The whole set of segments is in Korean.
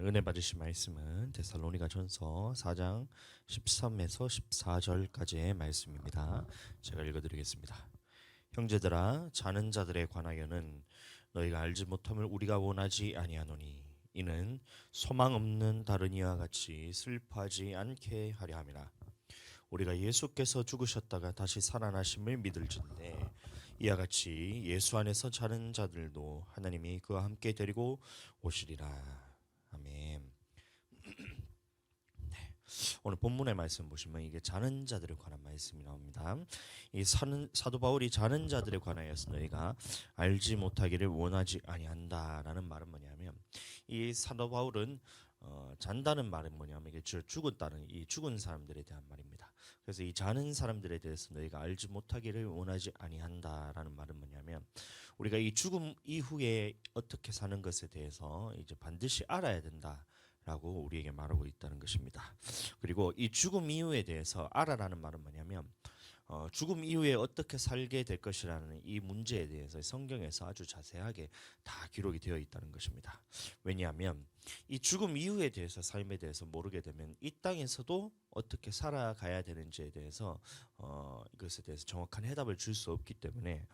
은혜 받으신 말씀은 데살로니가전서 4장 13에서 14절까지의 말씀입니다. 제가 읽어드리겠습니다. 형제들아, 자는 자들에 관하여는 너희가 알지 못함을 우리가 원하지 아니하노니 이는 소망 없는 다른 이와 같이 슬퍼하지 않게 하려 함이라. 우리가 예수께서 죽으셨다가 다시 살아나심을 믿을진대 이와 같이 예수 안에서 자는 자들도 하나님이 그와 함께 데리고 오시리라. 아멘. 오늘 본문의 말씀 보시면 이게 자는 자들에 관한 말씀이 나옵니다. 이 사도 바울이 자는 자들에 관하여서 너희가 알지 못하기를 원하지 아니한다라는 말은 뭐냐면, 이 사도 바울은 잔다는 말은 뭐냐면 이게 죽었다는, 이 죽은 사람들에 대한 말입니다. 그래서 이 자는 사람들에 대해서 너희가 알지 못하기를 원하지 아니한다라는 말은 뭐냐면, 우리가 이 죽음 이후에 어떻게 사는 것에 대해서 이제 반드시 알아야 된다 라고 우리에게 말하고 있다는 것입니다. 그리고 이 죽음 이후에 대해서 알아라는 말은 뭐냐면, 죽음 이후에 어떻게 살게 될 것이라는 이 문제에 대해서 성경에서 아주 자세하게 다 기록이 되어 있다는 것입니다. 왜냐하면 이 죽음 이후에 대해서, 삶에 대해서 모르게 되면 이 땅에서도 어떻게 살아가야 되는지에 대해서 이것에 대해서 정확한 해답을 줄 수 없기 때문에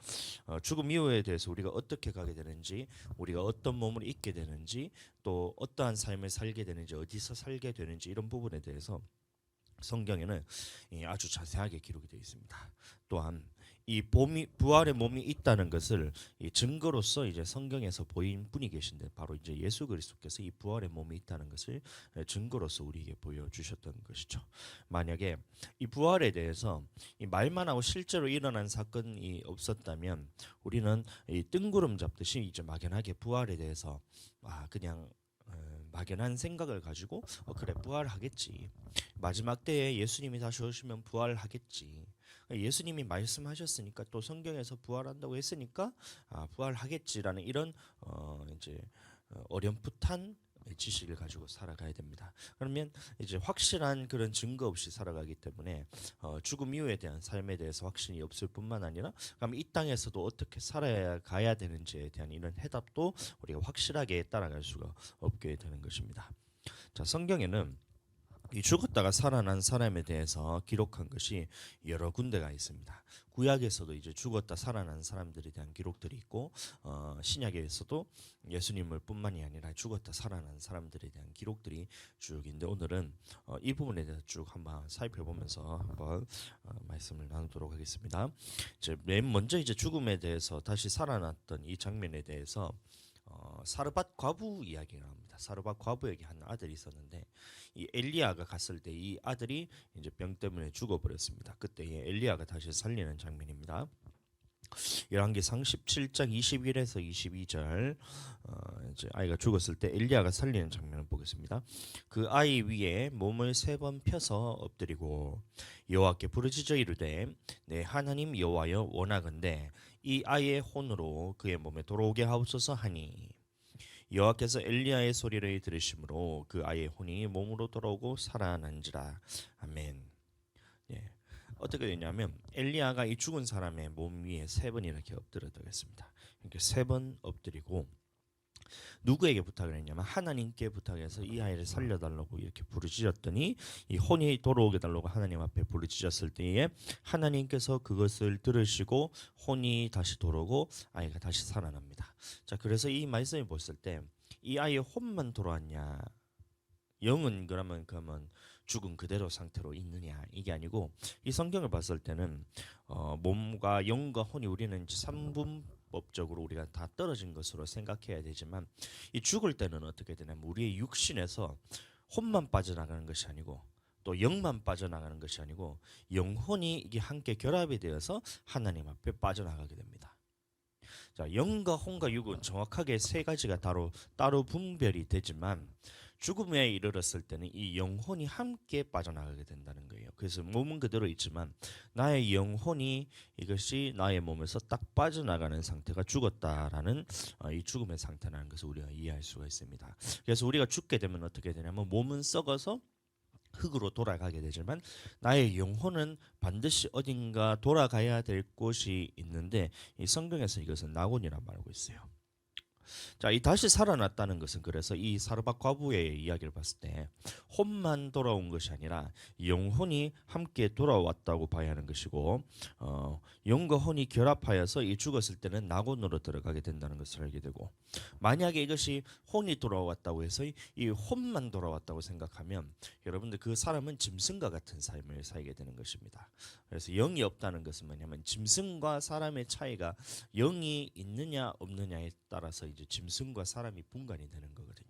죽음 이후에 대해서 우리가 어떻게 가게 되는지, 우리가 어떤 몸을 입게 되는지, 또 어떠한 삶을 살게 되는지, 어디서 살게 되는지, 이런 부분에 대해서 성경에는 아주 자세하게 기록이 되어 있습니다. 또한 이 부활의 몸이 있다는 것을 이 증거로서 이제 성경에서 보인 분이 계신데, 바로 이제 예수 그리스도께서 이 부활의 몸이 있다는 것을 증거로서 우리에게 보여주셨던 것이죠. 만약에 이 부활에 대해서 이 말만 하고 실제로 일어난 사건이 없었다면, 우리는 이 뜬구름 잡듯이 이제 막연하게 부활에 대해서 그냥 막연한 생각을 가지고 그래, 부활하겠지, 마지막 때에 예수님이 다시 오시면 부활하겠지, 예수님이 말씀하셨으니까, 또 성경에서 부활한다고 했으니까 부활하겠지라는 이런 이제 어렴풋한 지식을 가지고 살아가야 됩니다. 그러면 이제 확실한 그런 증거 없이 살아가기 때문에 죽음 이후에 대한 삶에 대해서 확신이 없을 뿐만 아니라, 그럼 이 땅에서도 어떻게 살아야 가야 되는지에 대한 이런 해답도 우리가 확실하게 따라갈 수가 없게 되는 것입니다. 자, 성경에는 이 죽었다가 살아난 사람에 대해서 기록한 것이 여러 군데가 있습니다. 구약에서도 이제 죽었다 살아난 사람들에 대한 기록들이 있고, 신약에서도 예수님을 뿐만이 아니라 죽었다 살아난 사람들에 대한 기록들이 쭉 있는데, 오늘은 이 부분에 대해서 쭉 한번 살펴보면서 한번 말씀을 나누도록 하겠습니다. 이제 맨 먼저 이제 죽음에 대해서 다시 살아났던 이 장면에 대해서 사르밧 과부 이야기가 나옵니다. 사르밧 과부에게 한 아들이 있었는데, 이 엘리야가 갔을 때 이 아들이 이제 병 때문에 죽어버렸습니다. 그때 엘리야가 다시 살리는 장면입니다. 열왕기상 17장 21에서 22절, 이제 아이가 죽었을 때 엘리야가 살리는 장면을 보겠습니다. 그 아이 위에 몸을 3번 펴서 엎드리고 여호와께 부르짖어 이르되, 내 하나님 여호와여, 원하건대 이 아이의 혼으로 그의 몸에 돌아오게 하옵소서 하니, 여호와께서 엘리야의 소리를 들으심으로 그 아이의 혼이 몸으로 돌아오고 살아난지라. 아멘. 예. 어떻게 되냐면, 엘리야가 이 죽은 사람의 몸 위에 3번 이렇게 엎드렸다고 했습니다. 이렇게 3번 엎드리고 누구에게 부탁을 했냐면 하나님께 부탁해서 이 아이를 살려달라고 이렇게 부르짖었더니, 이 혼이 돌아오게 달라고 하나님 앞에 부르짖었을 때에 하나님께서 그것을 들으시고 혼이 다시 돌아오고 아이가 다시 살아납니다. 자, 그래서 이 말씀을 봤을 때 이 아이의 혼만 돌아왔냐, 영은 그러면 죽은 그대로 상태로 있느냐, 이게 아니고, 이 성경을 봤을 때는 몸과 영과 혼이, 우리는 3분법적으로 우리가 다 떨어진 것으로 생각해야 되지만, 이 죽을 때는 어떻게 되냐면 우리의 육신에서 혼만 빠져나가는 것이 아니고, 또 영만 빠져나가는 것이 아니고, 영혼이 이게 함께 결합이 되어서 하나님 앞에 빠져나가게 됩니다. 자, 영과 혼과 육은 정확하게 3가지가 따로 분별이 되지만, 죽음에 이르렀을 때는 이 영혼이 함께 빠져나가게 된다는 거예요. 그래서 몸은 그대로 있지만 나의 영혼이, 이것이 나의 몸에서 딱 빠져나가는 상태가 죽었다라는 이 죽음의 상태라는 것을 우리가 이해할 수가 있습니다. 그래서 우리가 죽게 되면 어떻게 되냐면, 몸은 썩어서 흙으로 돌아가게 되지만 나의 영혼은 반드시 어딘가 돌아가야 될 곳이 있는데, 이 성경에서 이것은 낙원이란 말하고 있어요. 자, 이 다시 살아났다는 것은 그래서 이 사르밧 과부의 이야기를 봤을 때 혼만 돌아온 것이 아니라 영혼이 함께 돌아왔다고 봐야 하는 것이고, 영과 혼이 결합하여서 이 죽었을 때는 낙원으로 들어가게 된다는 것을 알게 되고, 만약에 이것이 혼이 돌아왔다고 해서 이 혼만 돌아왔다고 생각하면 여러분들 그 사람은 짐승과 같은 삶을 살게 되는 것입니다. 그래서 영이 없다는 것은 뭐냐면 짐승과 사람의 차이가 영이 있느냐 없느냐에 따라서 이제 짐승과 사람이 분간이 되는 거거든요.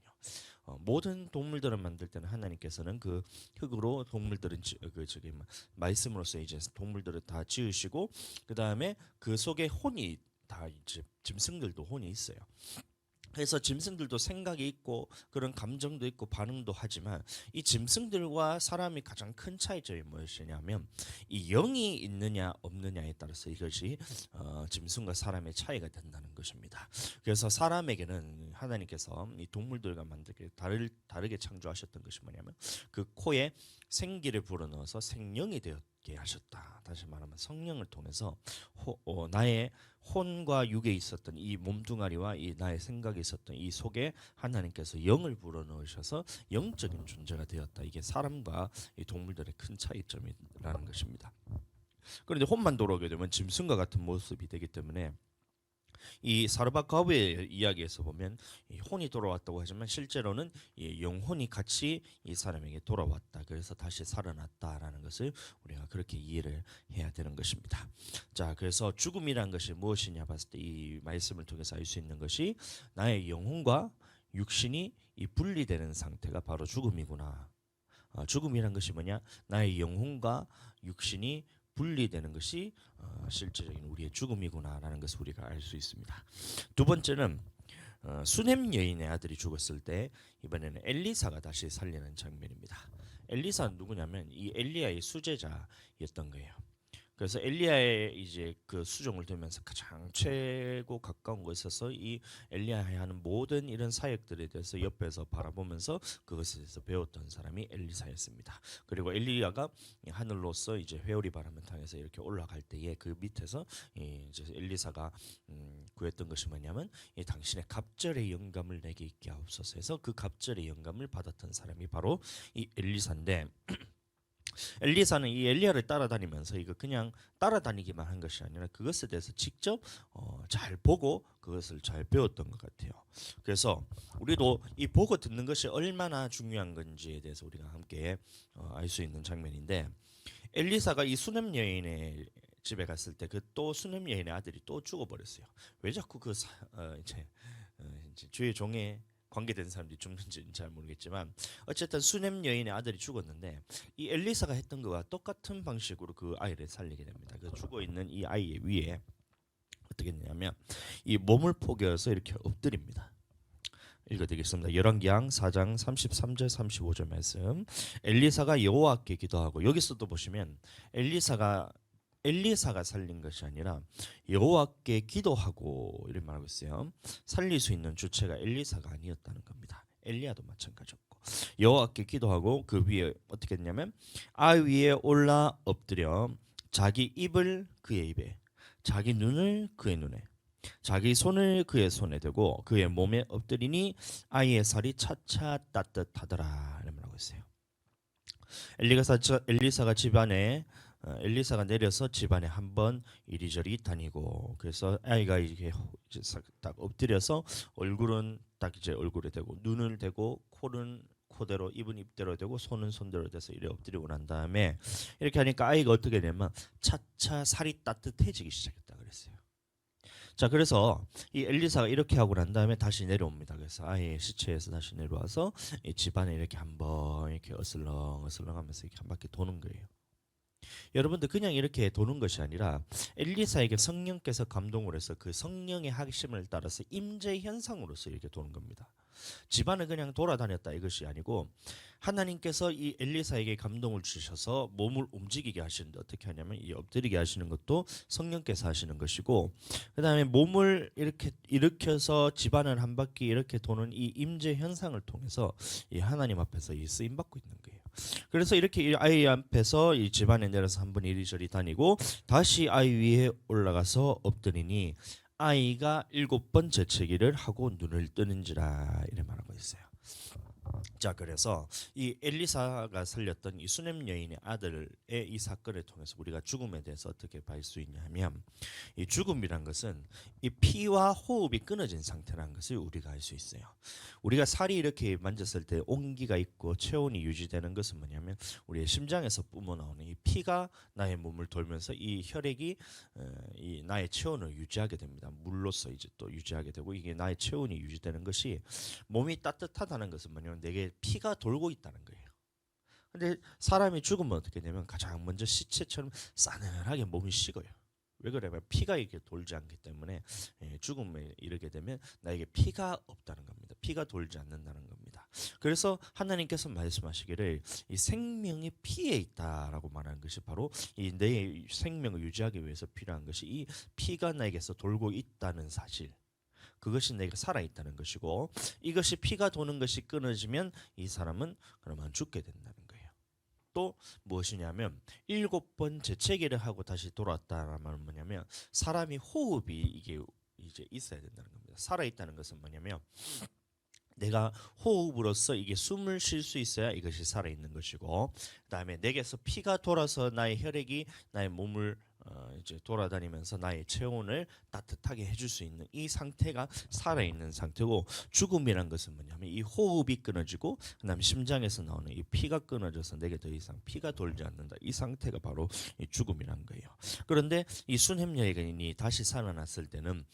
모든 동물들을 만들 때는 하나님께서는 그 흙으로 동물들은 말씀으로서 이제 동물들을 다 지으시고, 그 다음에 그 속에 혼이 다 이제 짐승들도 혼이 있어요. 그래서 짐승들도 생각이 있고 그런 감정도 있고 반응도 하지만 이 짐승들과 사람이 가장 큰 차이점이 무엇이냐면 이 영이 있느냐 없느냐에 따라서 이것이 짐승과 사람의 차이가 된다는 것입니다. 그래서 사람에게는 하나님께서 이 동물들과 만들게 다르게 창조하셨던 것이 뭐냐면 그 코에 생기를 불어넣어서 생명이 되었게 하셨다. 다시 말하면 성령을 통해서 나의 혼과 육에 있었던 이 몸뚱아리와 이 나의 생각에 있었던 이 속에 하나님께서 영을 불어넣으셔서 영적인 존재가 되었다. 이게 사람과 이 동물들의 큰 차이점이라는 것입니다. 그런데 혼만 돌아오게 되면 짐승과 같은 모습이 되기 때문에 이 사르밧 과부의 이야기에서 보면 이 혼이 돌아왔다고 하지만 실제로는 이 영혼이 같이 이 사람에게 돌아왔다. 그래서 다시 살아났다라는 것을 우리가 그렇게 이해를 해야 되는 것입니다. 자, 그래서 죽음이란 것이 무엇이냐 봤을 때 이 말씀을 통해서 알 수 있는 것이 나의 영혼과 육신이 이 분리되는 상태가 바로 죽음이구나. 죽음이란 것이 뭐냐? 나의 영혼과 육신이 분리되는 것이 실제적인 우리의 죽음이구나라는 것을 우리가 알 수 있습니다. 두 번째는 수넴 여인의 아들이 죽었을 때 이번에는 엘리사가 다시 살리는 장면입니다. 엘리사는 누구냐면 이 엘리야의 수제자였던 거예요. 그래서 엘리야의 이제 그 수종을 두면서 가장 최고 가까운 곳에서 이 엘리야에 하는 모든 이런 사역들에 대해서 옆에서 바라보면서 그것에 대해서 배웠던 사람이 엘리사였습니다. 그리고 엘리야가 하늘로서 이제 회오리 바람을 타면서 이렇게 올라갈 때에 그 밑에서 이제 엘리사가 구했던 것이 뭐냐면 당신의 갑절의 영감을 내게 있게 하옵소서 해서 그 갑절의 영감을 받았던 사람이 바로 이 엘리사인데, 엘리사는 이 엘리야를 따라다니면서 이거 그냥 따라다니기만 한 것이 아니라 그것에 대해서 직접 잘 보고 그것을 잘 배웠던 것 같아요. 그래서 우리도 이 보고 듣는 것이 얼마나 중요한 건지에 대해서 우리가 함께 알 수 있는 장면인데, 엘리사가 이 수넴 여인의 집에 갔을 때 그 또 수넴 여인의 아들이 또 죽어버렸어요. 왜 자꾸 이제 주의 종의 관계된 사람들이 죽는지는 잘 모르겠지만 어쨌든 수넴 여인의 아들이 죽었는데 이 엘리사가 했던 것과 똑같은 방식으로 그 아이를 살리게 됩니다. 그 죽어 있는 이 아이의 위에 어떻게 했냐면 이 몸을 포개어서 이렇게 엎드립니다. 읽어드리겠습니다. 열왕기상 4장 33절 35절 말씀. 엘리사가 여호와께 기도하고, 여기서도 보시면 엘리사가 살린 것이 아니라 여호와께 기도하고 이렇게 말하고 있어요. 살릴 수 있는 주체가 엘리사가 아니었다는 겁니다. 엘리야도 마찬가지였고, 여호와께 기도하고 그 위에 어떻게 했냐면 아이 위에 올라 엎드려 자기 입을 그의 입에, 자기 눈을 그의 눈에, 자기 손을 그의 손에 대고 그의 몸에 엎드리니 아이의 살이 차차 따뜻하더라 이렇게 말하고 있어요. 엘리사가 내려서 집안에 한번 이리저리 다니고, 그래서 아이가 이렇게 이제 딱 엎드려서 얼굴은 딱 이제 얼굴에 대고, 눈을 대고, 코는 코대로, 입은 입대로 되고, 손은 손대로 돼서 이렇게 엎드리고 난 다음에 이렇게 하니까 아이가 어떻게 되냐면 차차 살이 따뜻해지기 시작했다 그랬어요. 자, 그래서 이 엘리사가 이렇게 하고 난 다음에 다시 내려옵니다. 그래서 아이의 시체에서 다시 내려와서 이 집안에 이렇게 한번 이렇게 어슬렁어슬렁하면서 이렇게 한 바퀴 도는 거예요. 여러분들 그냥 이렇게 도는 것이 아니라 엘리사에게 성령께서 감동을 해서 그 성령의 하심을 따라서 임재 현상으로서 이렇게 도는 겁니다. 집안을 그냥 돌아다녔다 이것이 아니고 하나님께서 이 엘리사에게 감동을 주셔서 몸을 움직이게 하시는데 어떻게 하냐면 이 엎드리게 하시는 것도 성령께서 하시는 것이고, 그 다음에 몸을 이렇게 일으켜서 집안을 한 바퀴 이렇게 도는 이 임재 현상을 통해서 이 하나님 앞에서 이 쓰임 받고 있는 거예요. 그래서 이렇게 아이 앞에서 이 집안에 내려서 한번 이리저리 다니고 다시 아이 위에 올라가서 엎드리니 아이가 7번 재채기를 하고 눈을 뜨는지라 이래 말하고 있어요. 자, 그래서 이 엘리사가 살렸던 이 수넴 여인의 아들의 이 사건을 통해서 우리가 죽음에 대해서 어떻게 볼 수 있냐면, 이 죽음이란 것은 이 피와 호흡이 끊어진 상태라는 것을 우리가 알 수 있어요. 우리가 살이 이렇게 만졌을 때 온기가 있고 체온이 유지되는 것은 뭐냐면, 우리의 심장에서 뿜어나오는 이 피가 나의 몸을 돌면서 이 혈액이 이 나의 체온을 유지하게 됩니다. 물로서 이제 또 유지하게 되고, 이게 나의 체온이 유지되는 것이, 몸이 따뜻하다는 것은 뭐냐면 내게 피가 돌고 있다는 거예요. 근데 사람이 죽으면 어떻게 되면 가장 먼저 시체처럼 싸늘하게 몸이 식어요. 왜 그러냐면 피가 이렇게 돌지 않기 때문에, 죽음에 이르게 되면 나에게 피가 없다는 겁니다. 피가 돌지 않는다는 겁니다. 그래서 하나님께서 말씀하시기를 이 생명이 피에 있다라고 말하는 것이 바로 이 내 생명을 유지하기 위해서 필요한 것이 이 피가 나에게서 돌고 있다는 사실, 그것이 내가 살아있다는 것이고, 이것이 피가 도는 것이 끊어지면 이 사람은 그러면 죽게 된다는 거예요. 또 무엇이냐면 7번 재채기를 하고 다시 돌아왔다는 말은 뭐냐면, 사람이 호흡이 이게 이제 있어야 된다는 겁니다. 살아있다는 것은 뭐냐면 내가 호흡으로서 이게 숨을 쉴 수 있어야 이것이 살아있는 것이고, 그다음에 내게서 피가 돌아서 나의 혈액이 나의 몸을 이제 돌아다니면서 나의 체온을 따뜻하게 해줄 수 있는 이 상태가 살아있는 상태고, 죽음이란 것은 뭐냐면 이 호흡이 끊어지고 그다음에 심장에서 나오는 이 피가 끊어져서 내게 더 이상 피가 돌지 않는다, 이 상태가 바로 이 죽음이란 거예요. 그런데 이 수넴 여인이 다시 살아났을 때는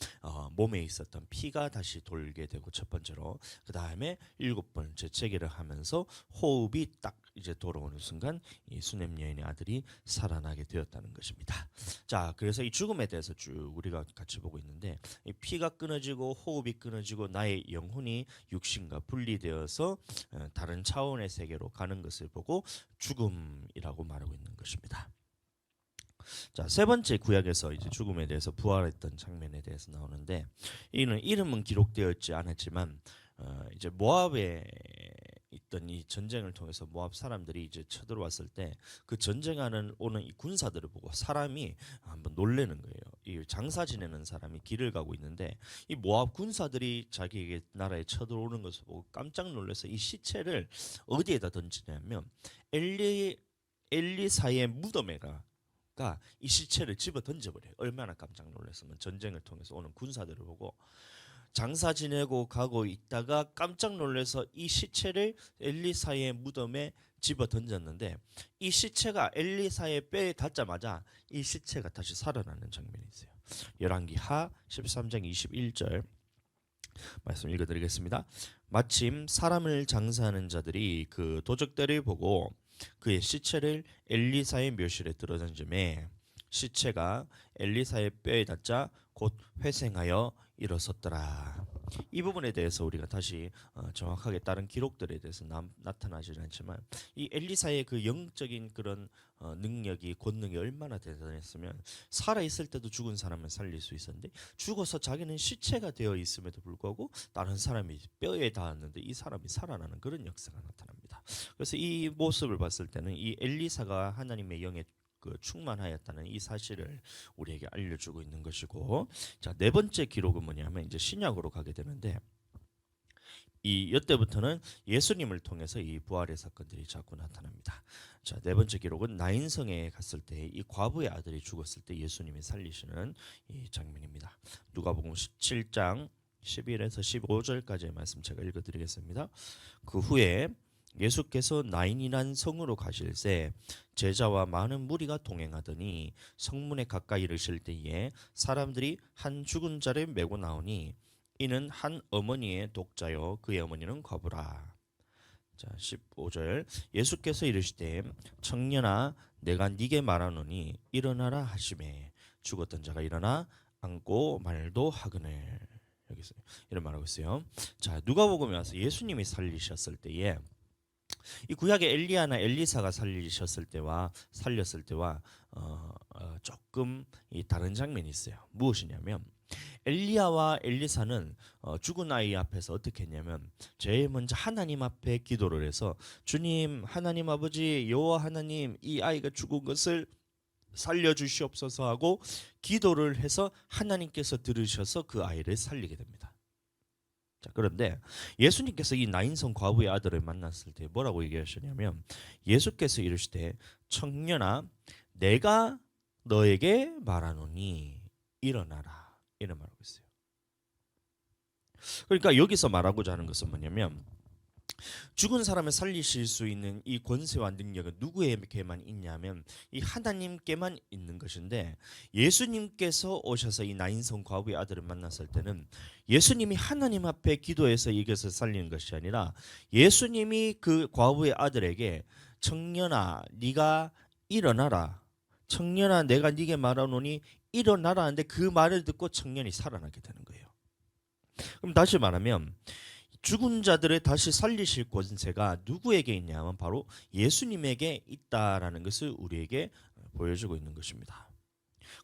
몸에 있었던 피가 다시 돌게 되고, 첫 번째로 그 다음에 7번 재채기를 하면서 호흡이 딱 이제 돌아오는 순간 이 수넴 여인의 아들이 살아나게 되었다는 것입니다. 자, 그래서 이 죽음에 대해서 쭉 우리가 같이 보고 있는데, 이 피가 끊어지고 호흡이 끊어지고 나의 영혼이 육신과 분리되어서 다른 차원의 세계로 가는 것을 보고 죽음이라고 말하고 있는 것입니다. 자, 세 번째 구약에서 이제 죽음에 대해서 부활했던 장면에 대해서 나오는데, 이는 이름은 기록되어 있지 않았지만 이제 모압에 있던 이 전쟁을 통해서 모압 사람들이 이제 쳐들어왔을 때 그 전쟁하는 오는 이 군사들을 보고 사람이 한번 놀래는 거예요. 이 장사 지내는 사람이 길을 가고 있는데 이 모압 군사들이 자기에게 나라에 쳐들어오는 것을 보고 깜짝 놀라서 이 시체를 어디에다 던지냐면 엘리사의 무덤에가 이 시체를 집어 던져버려요. 얼마나 깜짝 놀랐으면, 전쟁을 통해서 오는 군사들을 보고 장사 지내고 가고 있다가 깜짝 놀라서 이 시체를 엘리사의 무덤에 집어 던졌는데, 이 시체가 엘리사의 뼈에 닿자마자 이 시체가 다시 살아나는 장면이 있어요. 열왕기하 13장 21절 말씀 읽어드리겠습니다. 마침 사람을 장사하는 자들이 그 도적들을 보고 그의 시체를 엘리사의 묘실에 들어던지매 시체가 엘리사의 뼈에 닿자 곧 회생하여 일어섰더라. 이 부분에 대해서 우리가 다시 정확하게 다른 기록들에 대해서 나타나지 않지만, 이 엘리사의 그 영적인 그런 능력이, 권능이 얼마나 대단했으면 살아있을 때도 죽은 사람을 살릴 수 있었는데, 죽어서 자기는 시체가 되어 있음에도 불구하고 다른 사람이 뼈에 닿았는데 이 사람이 살아나는 그런 역사가 나타납니다. 그래서 이 모습을 봤을 때는 이 엘리사가 하나님의 영에 그 충만하였다는 이 사실을 우리에게 알려주고 있는 것이고, 자, 네 번째 기록은 뭐냐면 이제 신약으로 가게 되는데, 이 이때부터는 예수님을 통해서 이 부활의 사건들이 자꾸 나타납니다. 자, 네 번째 기록은 나인성에 갔을 때 이 과부의 아들이 죽었을 때 예수님이 살리시는 이 장면입니다. 누가복음 17장 11에서 15절까지의 말씀 제가 읽어드리겠습니다. 그 후에 예수께서 나인이란 성으로 가실새 제자와 많은 무리가 동행하더니 성문에 가까이 이르실 때에 사람들이 한 죽은 자를 메고 나오니 이는 한 어머니의 독자요 그의 어머니는 과부라. 자, 15절 예수께서 이르시되 청년아 내가 네게 말하노니 일어나라 하시매 죽었던 자가 일어나 앉고 말도 하거늘. 여기서 이런 말하고 있어요. 자, 누가복음에 와서 예수님이 살리셨을 때에 이 구약의 엘리야나 엘리사가 살렸을 때와 조금 이 다른 장면이 있어요. 무엇이냐면 엘리야와 엘리사는 죽은 아이 앞에서 어떻게 했냐면 제일 먼저 하나님 앞에 기도를 해서, 주님, 하나님 아버지, 여호와 하나님, 이 아이가 죽은 것을 살려주시옵소서 하고 기도를 해서 하나님께서 들으셔서 그 아이를 살리게 됩니다. 자, 그런데 예수님께서 이 나인성 과부의 아들을 만났을 때 뭐라고 얘기하셨냐면, 예수께서 이르시되 청년아 내가 너에게 말하노니 일어나라, 이런 말하고 있어요. 그러니까 여기서 말하고자 하는 것은 뭐냐면, 죽은 사람을 살리실 수 있는 이 권세와 능력은 누구에게만 있냐면 이 하나님께만 있는 것인데, 예수님께서 오셔서 이 나인성 과부의 아들을 만났을 때는 예수님이 하나님 앞에 기도해서 이것을 살리는 것이 아니라 예수님이 그 과부의 아들에게 청년아 네가 일어나라, 청년아 내가 네게 말하노니 일어나라 하는데 그 말을 듣고 청년이 살아나게 되는 거예요. 그럼 다시 말하면 죽은 자들을 다시 살리실 권세가 누구에게 있냐면 바로 예수님에게 있다라는 것을 우리에게 보여주고 있는 것입니다.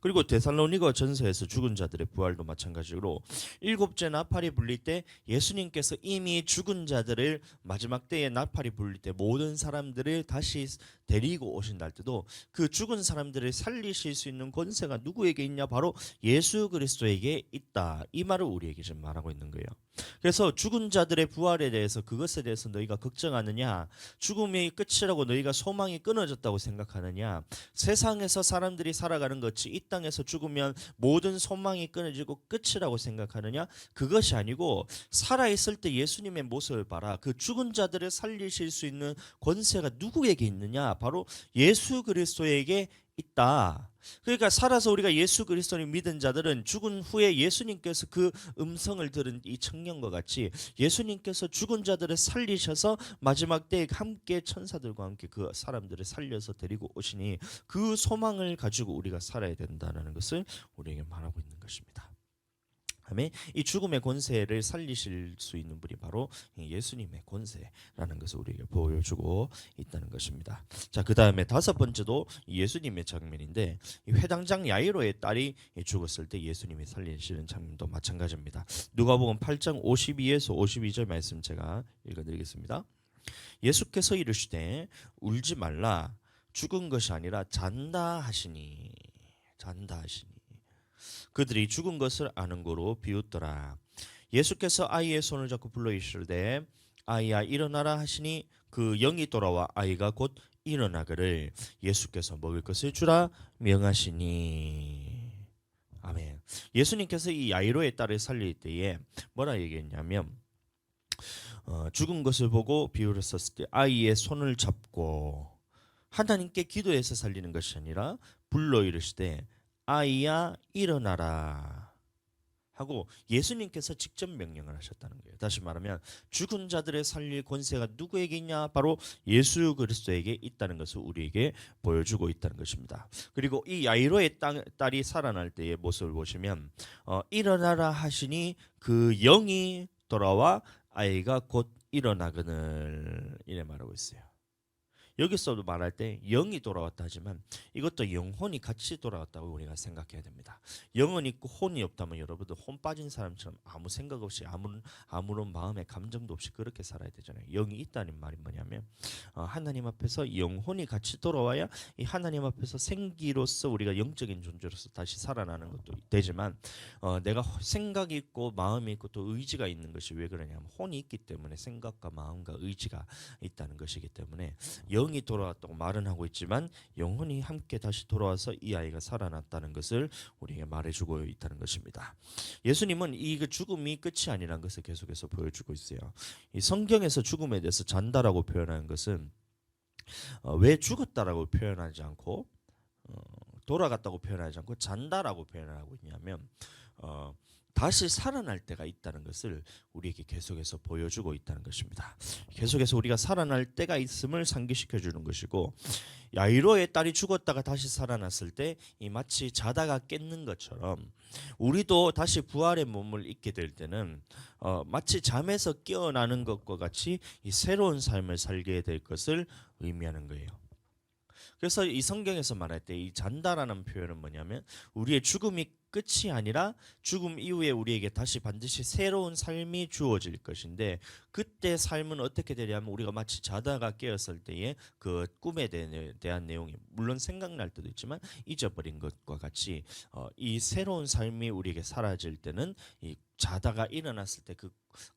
그리고 데살로니가 전서에서 죽은 자들의 부활도 마찬가지로 일곱째 나팔이 불릴 때 예수님께서 이미 죽은 자들을 마지막 때에 나팔이 불릴 때 모든 사람들을 다시 데리고 오신다 할 때도 그 죽은 사람들을 살리실 수 있는 권세가 누구에게 있냐, 바로 예수 그리스도에게 있다, 이 말을 우리에게 지금 말하고 있는 거예요. 그래서 죽은 자들의 부활에 대해서, 그것에 대해서 너희가 걱정하느냐, 죽음이 끝이라고 너희가 소망이 끊어졌다고 생각하느냐, 세상에서 사람들이 살아가는 것이 이 땅에서 죽으면 모든 소망이 끊어지고 끝이라고 생각하느냐, 그것이 아니고 살아있을 때 예수님의 모습을 봐라. 그 죽은 자들을 살리실 수 있는 권세가 누구에게 있느냐, 바로 예수 그리스도에게 있다. 그러니까 살아서 우리가 예수 그리스도를 믿은 자들은 죽은 후에 예수님께서 그 음성을 들은 이 청년과 같이 예수님께서 죽은 자들을 살리셔서 마지막 때에 함께 천사들과 함께 그 사람들을 살려서 데리고 오시니 그 소망을 가지고 우리가 살아야 된다는 것을 우리에게 말하고 있는 것입니다. 아멘. 이 죽음의 권세를 살리실 수 있는 분이 바로 예수님의 권세라는 것을 우리에게 보여주고 있다는 것입니다. 자, 그 다음에 다섯 번째도 예수님의 장면인데, 이 회당장 야이로의 딸이 죽었을 때 예수님이 살리시는 장면도 마찬가지입니다. 누가복음 8장 52에서 52절 말씀 제가 읽어드리겠습니다. 예수께서 이르시되 울지 말라, 죽은 것이 아니라 잔다 하시니, 잔다 하시니. 그들이 죽은 것을 아는 거로 비웃더라. 예수께서 아이의 손을 잡고 불러 이르시되 아이야 일어나라 하시니 그 영이 돌아와 아이가 곧 일어나기를 예수께서 먹을 것을 주라 명하시니. 아멘. 예수님께서 이 야이로의 딸을 살릴 때에 뭐라 얘기했냐면, 죽은 것을 보고 비웃었을 때 아이의 손을 잡고 하나님께 기도해서 살리는 것이 아니라 불러 이르시되 아이야 일어나라 하고 예수님께서 직접 명령을 하셨다는 거예요. 다시 말하면 죽은 자들을 살릴 권세가 누구에게 있냐, 바로 예수 그리스도에게 있다는 것을 우리에게 보여주고 있다는 것입니다. 그리고 이 야이로의 딸이 살아날 때의 모습을 보시면 일어나라 하시니 그 영이 돌아와 아이가 곧 일어나거늘, 이래 말하고 있어요. 여기서도 말할 때 영이 돌아왔다 하지만 이것도 영혼이 같이 돌아왔다고 우리가 생각해야 됩니다. 영은 있고 혼이 없다면 여러분들 혼 빠진 사람처럼 아무 생각 없이 아무런 마음의 감정도 없이 그렇게 살아야 되잖아요. 영이 있다는 말이 뭐냐면 하나님 앞에서 영혼이 같이 돌아와야 이 하나님 앞에서 생기로서 우리가 영적인 존재로서 다시 살아나는 것도 되지만 내가 생각이 있고 마음이 있고 또 의지가 있는 것이 왜 그러냐면 혼이 있기 때문에 생각과 마음과 의지가 있다는 것이기 때문에 영이 돌아왔다고 말은 하고 있지만 영혼이 함께 다시 돌아와서 이 아이가 살아났다는 것을 우리에게 말해주고 있다는 것입니다. 예수님은 이 죽음이 끝이 아니라는 것을 계속해서 보여주고 있어요. 이 성경에서 죽음에 대해서 잔다라고 표현하는 것은 왜 죽었다라고 표현하지 않고 돌아갔다고 표현하지 않고 잔다라고 표현하고 있냐면 다시 살아날 때가 있다는 것을 우리에게 계속해서 보여주고 있다는 것입니다. 계속해서 우리가 살아날 때가 있음을 상기시켜 주는 것이고, 야이로의 딸이 죽었다가 다시 살아났을 때 이 마치 자다가 깼는 것처럼 우리도 다시 부활의 몸을 입게 될 때는 마치 잠에서 깨어나는 것과 같이 이 새로운 삶을 살게 될 것을 의미하는 거예요. 그래서 이 성경에서 말할 때 이 잔다라는 표현은 뭐냐면 우리의 죽음이 끝이 아니라 죽음 이후에 우리에게 다시 반드시 새로운 삶이 주어질 것인데, 그때 삶은 어떻게 되냐면 우리가 마치 자다가 깨었을 때에 그 꿈에 대한 내용이 물론 생각날 때도 있지만 잊어버린 것과 같이 이 새로운 삶이 우리에게 사라질 때는 이 자다가 일어났을 때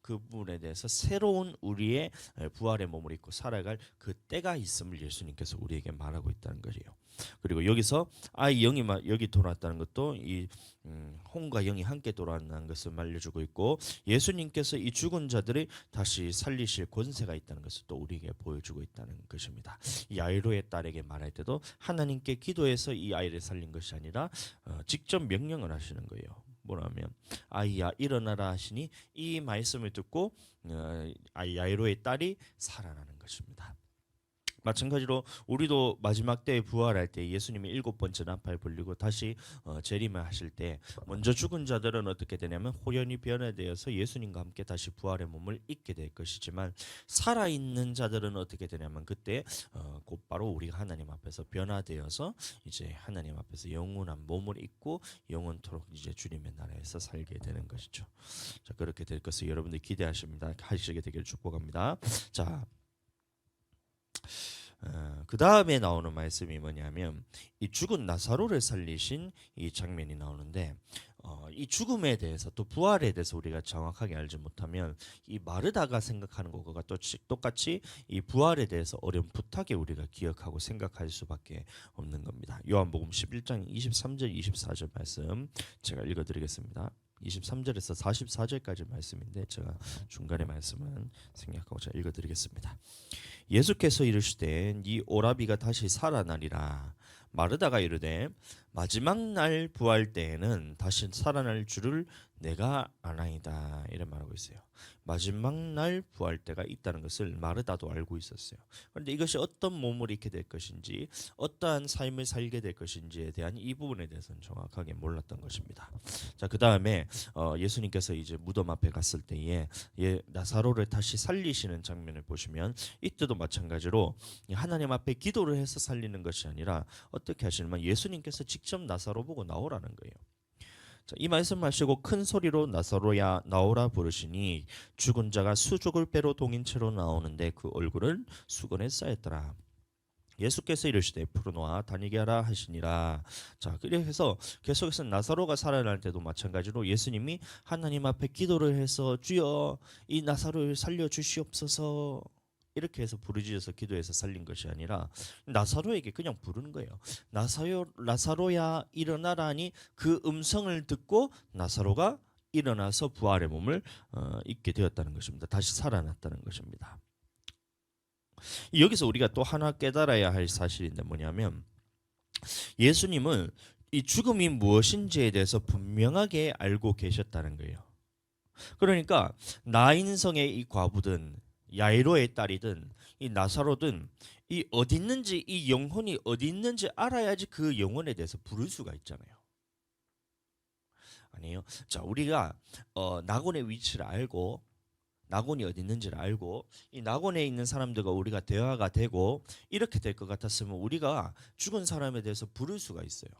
그 부분에 대해서 새로운 우리의 부활의 몸을 입고 살아갈 그 때가 있음을 예수님께서 우리에게 말하고 있다는 것이에요. 그리고 여기서 아이 영이 여기 돌아왔다는 것도 이 혼과 영이 함께 돌아왔다는 것을 알려주고 있고, 예수님께서 이 죽은 자들이 다시 살리실 권세가 있다는 것을 또 우리에게 보여주고 있다는 것입니다. 이 야이로의 딸에게 말할 때도 하나님께 기도해서 이 아이를 살린 것이 아니라 직접 명령을 하시는 거예요. 뭐라면 아이야 일어나라 하시니 이 말씀을 듣고 야이로의 딸이 살아나는 것입니다. 마찬가지로 우리도 마지막 때에 부활할 때 예수님이 7번째 나팔 불리고 다시 재림을 하실 때 먼저 죽은 자들은 어떻게 되냐면 호련히 변화되어서 예수님과 함께 다시 부활의 몸을 입게 될 것이지만, 살아있는 자들은 어떻게 되냐면 그때 곧바로 우리가 하나님 앞에서 변화되어서 이제 하나님 앞에서 영원한 몸을 입고 영원토록 이제 주님의 나라에서 살게 되는 것이죠. 자, 그렇게 될 것을 여러분들 기대하십니다. 하시게 되기를 축복합니다. 자, 그 다음에 나오는 말씀이 뭐냐면 이 죽은 나사로를 살리신 이 장면이 나오는데, 이 죽음에 대해서 또 부활에 대해서 우리가 정확하게 알지 못하면 이 마르다가 생각하는 것과 똑같이 이 부활에 대해서 어렴풋하게 우리가 기억하고 생각할 수밖에 없는 겁니다. 요한복음 11장 23절 24절 말씀 제가 읽어드리겠습니다. 23절에서 44절까지 말씀인데 제가 중간에 말씀은 생략하고 제가 읽어드리겠습니다. 예수께서 이르시되 이 오라비가 다시 살아나리라. 마르다가 이르되 마지막 날 부활 때에는 다시 살아날 줄을 내가 아나이다. 이런 말하고 있어요. 마지막 날 부활 때가 있다는 것을 마르다도 알고 있었어요. 그런데 이것이 어떤 몸을 입게 될 것인지, 어떠한 삶을 살게 될 것인지에 대한 이 부분에 대해서는 정확하게 몰랐던 것입니다. 자, 그 다음에 예수님께서 이제 무덤 앞에 갔을 때에 나사로를 다시 살리시는 장면을 보시면 이때도 마찬가지로 하나님 앞에 기도를 해서 살리는 것이 아니라 어떻게 하시냐면 예수님께서 직접 나사로 보고 나오라는 거예요. 자, 이 말씀하시고 큰 소리로 나사로야 나오라 부르시니 죽은 자가 수족을 배로 동인 채로 나오는데 그 얼굴은 수건에 쌓였더라. 예수께서 이르시되 풀어놓아 다니게 하라 하시니라. 자, 그래서 계속해서 나사로가 살아날 때도 마찬가지로 예수님이 하나님 앞에 기도를 해서 주여 이 나사로를 살려 주시옵소서 이렇게 해서 부르짖어서 기도해서 살린 것이 아니라 나사로에게 그냥 부르는 거예요. 나사로야 일어나라니 그 음성을 듣고 나사로가 일어나서 부활의 몸을 입게 되었다는 것입니다. 다시 살아났다는 것입니다. 여기서 우리가 또 하나 깨달아야 할 사실인데 뭐냐면 예수님은 이 죽음이 무엇인지에 대해서 분명하게 알고 계셨다는 거예요. 그러니까 나인성의 이 과부든 야이로의 딸이든 이 나사로든 이 어디 있는지, 이 영혼이 어디 있는지 알아야지 그 영혼에 대해서 부를 수가 있잖아요. 아니에요? 자, 우리가 낙원의 위치를 알고 낙원이 어디 있는지를 알고 이 낙원에 있는 사람들과 우리가 대화가 되고 이렇게 될 것 같았으면 우리가 죽은 사람에 대해서 부를 수가 있어요.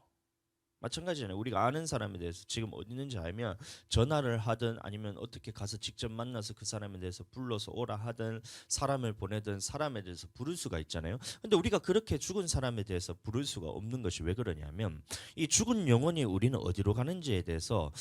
마찬가지잖아요. 우리가 아는 사람에 대해서 지금 어디 있는지 알면 전화를 하든 아니면 어떻게 가서 직접 만나서 그 사람에 대해서 불러서 오라 하든 사람을 보내든 사람에 대해서 부를 수가 있잖아요. 근데 우리가 그렇게 죽은 사람에 대해서 부를 수가 없는 것이 왜 그러냐면 이 죽은 영혼이 우리는 어디로 가는지에 대해서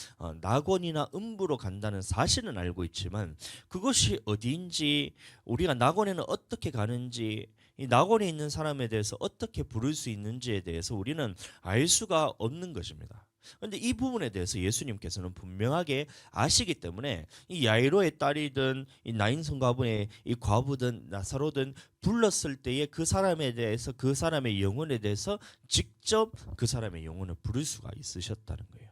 낙원이나 음부로 간다는 사실은 알고 있지만 그것이 어디인지, 우리가 낙원에는 어떻게 가는지, 이 낙원에 있는 사람에 대해서 어떻게 부를 수 있는지에 대해서 우리는 알 수가 없는 것입니다. 그런데 이 부분에 대해서 예수님께서는 분명하게 아시기 때문에 이 야이로의 딸이든 이 나인성 과부의 이 과부든 나사로든 불렀을 때에 그 사람에 대해서, 그 사람의 영혼에 대해서 직접 그 사람의 영혼을 부를 수가 있으셨다는 거예요.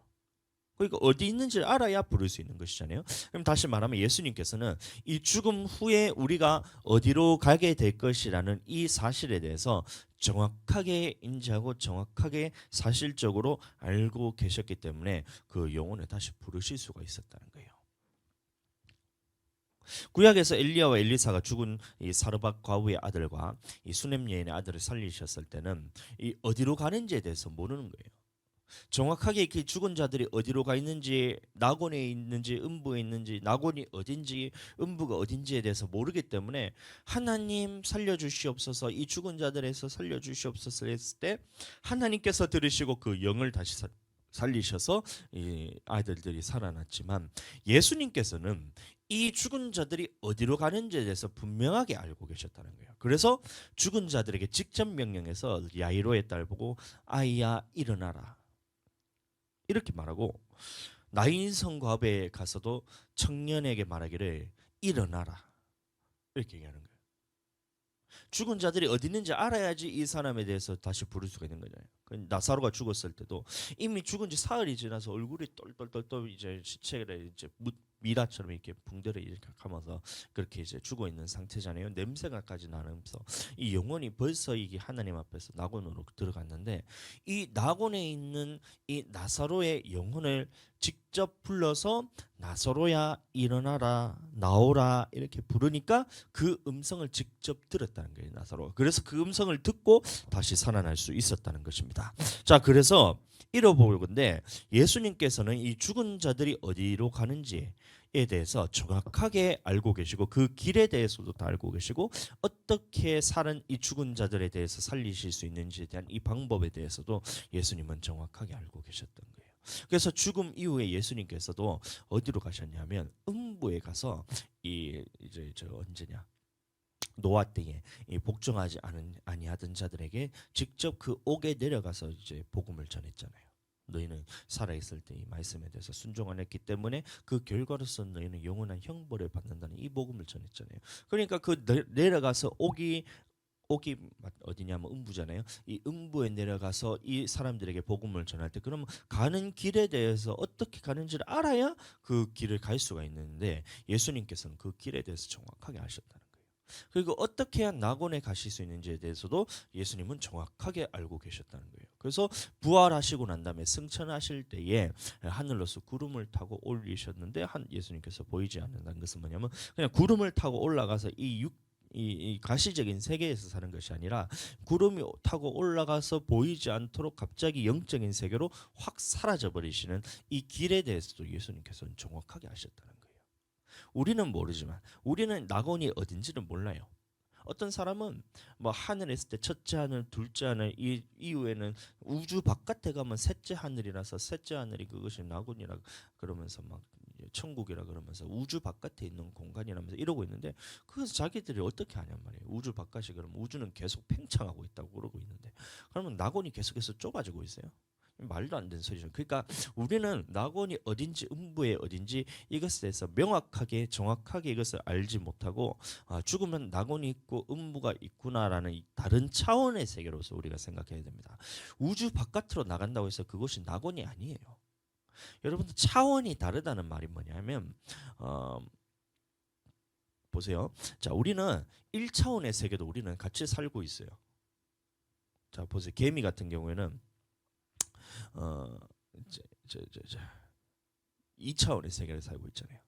그러니까 어디 있는지를 알아야 부를 수 있는 것이잖아요. 그럼 다시 말하면 예수님께서는 이 죽음 후에 우리가 어디로 가게 될 것이라는 이 사실에 대해서 정확하게 인지하고 정확하게 사실적으로 알고 계셨기 때문에 그 영혼을 다시 부르실 수가 있었다는 거예요. 구약에서 엘리야와 엘리사가 죽은 이 사르밧 과부의 아들과 이 수넴 여인의 아들을 살리셨을 때는 이 어디로 가는지에 대해서 모르는 거예요. 정확하게 그 죽은 자들이 어디로 가 있는지, 낙원에 있는지 음부에 있는지, 낙원이 어딘지 음부가 어딘지에 대해서 모르기 때문에 하나님 살려주시옵소서, 이 죽은 자들에서 살려주시옵소서 했을 때 하나님께서 들으시고 그 영을 다시 살리셔서 이 아이들이 살아났지만, 예수님께서는 이 죽은 자들이 어디로 가는지에 대해서 분명하게 알고 계셨다는 거예요. 그래서 죽은 자들에게 직접 명령해서 야이로의 딸 보고 아이야 일어나라 이렇게 말하고, 나인 성곽에 가서도 청년에게 말하기를 일어나라 이렇게 얘기하는 거예요. 죽은 자들이 어디 있는지 알아야지 이 사람에 대해서 다시 부를 수가 있는 거잖아요. 나사로가 죽었을 때도 이미 죽은 지 사흘이 지나서 얼굴이 똘똘똘똘 이제 시체를 이제 미라처럼 이렇게 붕대를 이렇게 감아서 그렇게 이제 죽어 있는 상태잖아요. 냄새가까지 나면서 이 영혼이 벌써 이게 하나님 앞에서 낙원으로 들어갔는데, 이 낙원에 있는 이 나사로의 영혼을 직접 불러서 나사로야 일어나라 나오라 이렇게 부르니까 그 음성을 직접 들었다는 거예요, 나사로가. 그래서 그 음성을 듣고 다시 살아날 수 있었다는 것입니다. 자, 그래서 잃어볼 건데, 예수님께서는 이 죽은 자들이 어디로 가는지에 대해서 정확하게 알고 계시고, 그 길에 대해서도 다 알고 계시고, 어떻게 사는 이 죽은 자들에 대해서 살리실 수 있는지에 대한 이 방법에 대해서도 예수님은 정확하게 알고 계셨던 거예요. 그래서 죽음 이후에 예수님께서도 어디로 가셨냐면 음부에 가서 이 이제 저 언제냐, 노아 때에 이 복종하지 아니하던 자들에게 직접 그 옥에 내려가서 이제 복음을 전했잖아요. 너희는 살아있을 때 이 말씀에 대해서 순종 안 했기 때문에 그 결과로서 너희는 영원한 형벌을 받는다는 이 복음을 전했잖아요. 그러니까 그 내려가서 옥이 어디냐면 음부잖아요. 이 음부에 내려가서 이 사람들에게 복음을 전할 때, 그러면 가는 길에 대해서 어떻게 가는지를 알아야 그 길을 갈 수가 있는데, 예수님께서는 그 길에 대해서 정확하게 아셨다는 거예요. 그리고 어떻게 해야 낙원에 가실 수 있는지에 대해서도 예수님은 정확하게 알고 계셨다는 거예요. 그래서 부활하시고 난 다음에 승천하실 때에 하늘로서 구름을 타고 올리셨는데, 예수님께서 보이지 않는다는 것은 뭐냐면 그냥 구름을 타고 올라가서 이 가시적인 세계에서 사는 것이 아니라 구름이 타고 올라가서 보이지 않도록 갑자기 영적인 세계로 확 사라져 버리시는 이 길에 대해서도 예수님께서는 정확하게 아셨다는 거예요. 우리는 모르지만, 우리는 낙원이 어딘지는 몰라요. 어떤 사람은 뭐 하늘에 있을 때 첫째 하늘, 둘째 하늘, 이 이후에는 우주 바깥에 가면 셋째 하늘이라서 셋째 하늘이 그것이 낙원이라 그러면서 막 천국이라 그러면서 우주 바깥에 있는 공간이라면서 이러고 있는데, 그래서 자기들이 어떻게 하냔 말이에요. 우주 바깥이 그러면 우주는 계속 팽창하고 있다고 그러고 있는데, 그러면 낙원이 계속해서 좁아지고 있어요. 말도 안 되는 소리죠. 그러니까 우리는 낙원이 어딘지 음부에 어딘지 이것에 대해서 명확하게 정확하게 이것을 알지 못하고, 죽으면 낙원이 있고 음부가 있구나라는 이 다른 차원의 세계로서 우리가 생각해야 됩니다. 우주 바깥으로 나간다고 해서 그것이 낙원이 아니에요. 여러분들, 차원이 다르다는 말이 뭐냐면 보세요. 자, 우리는 1차원의 세계도 우리는 같이 살고 있어요. 자, 보세요. 개미 같은 경우에는 어, 2차원의 세계를 살고 있잖아요.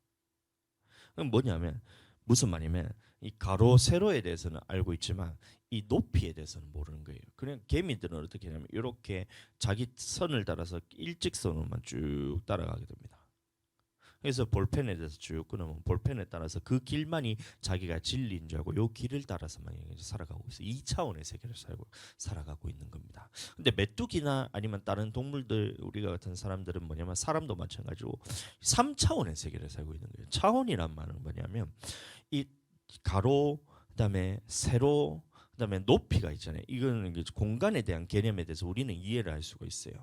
그럼 뭐냐면 무슨 말이면 이 가로 세로에 대해서는 알고 있지만 이 높이에 대해서는 모르는 거예요. 그냥 개미들은 어떻게 하냐면 이렇게 자기 선을 따라서 일직선으로만 쭉 따라가게 됩니다. 그래서 볼펜에 대해서 쭉 끊으면 볼펜에 따라서 그 길만이 자기가 진리인 줄 알고 요 길을 따라서만 살아가고 있어요. 2차원의 세계를 살아가고 있는 겁니다. 근데 메뚜기나 아니면 다른 동물들, 우리가 같은 사람들은 뭐냐면 사람도 마찬가지고 3차원의 세계를 살고 있는 거예요. 차원이란 말은 뭐냐면 이 가로, 그다음에 세로, 그다음에 높이가 있잖아요. 이거는 공간에 대한 개념에 대해서 우리는 이해를 할 수가 있어요.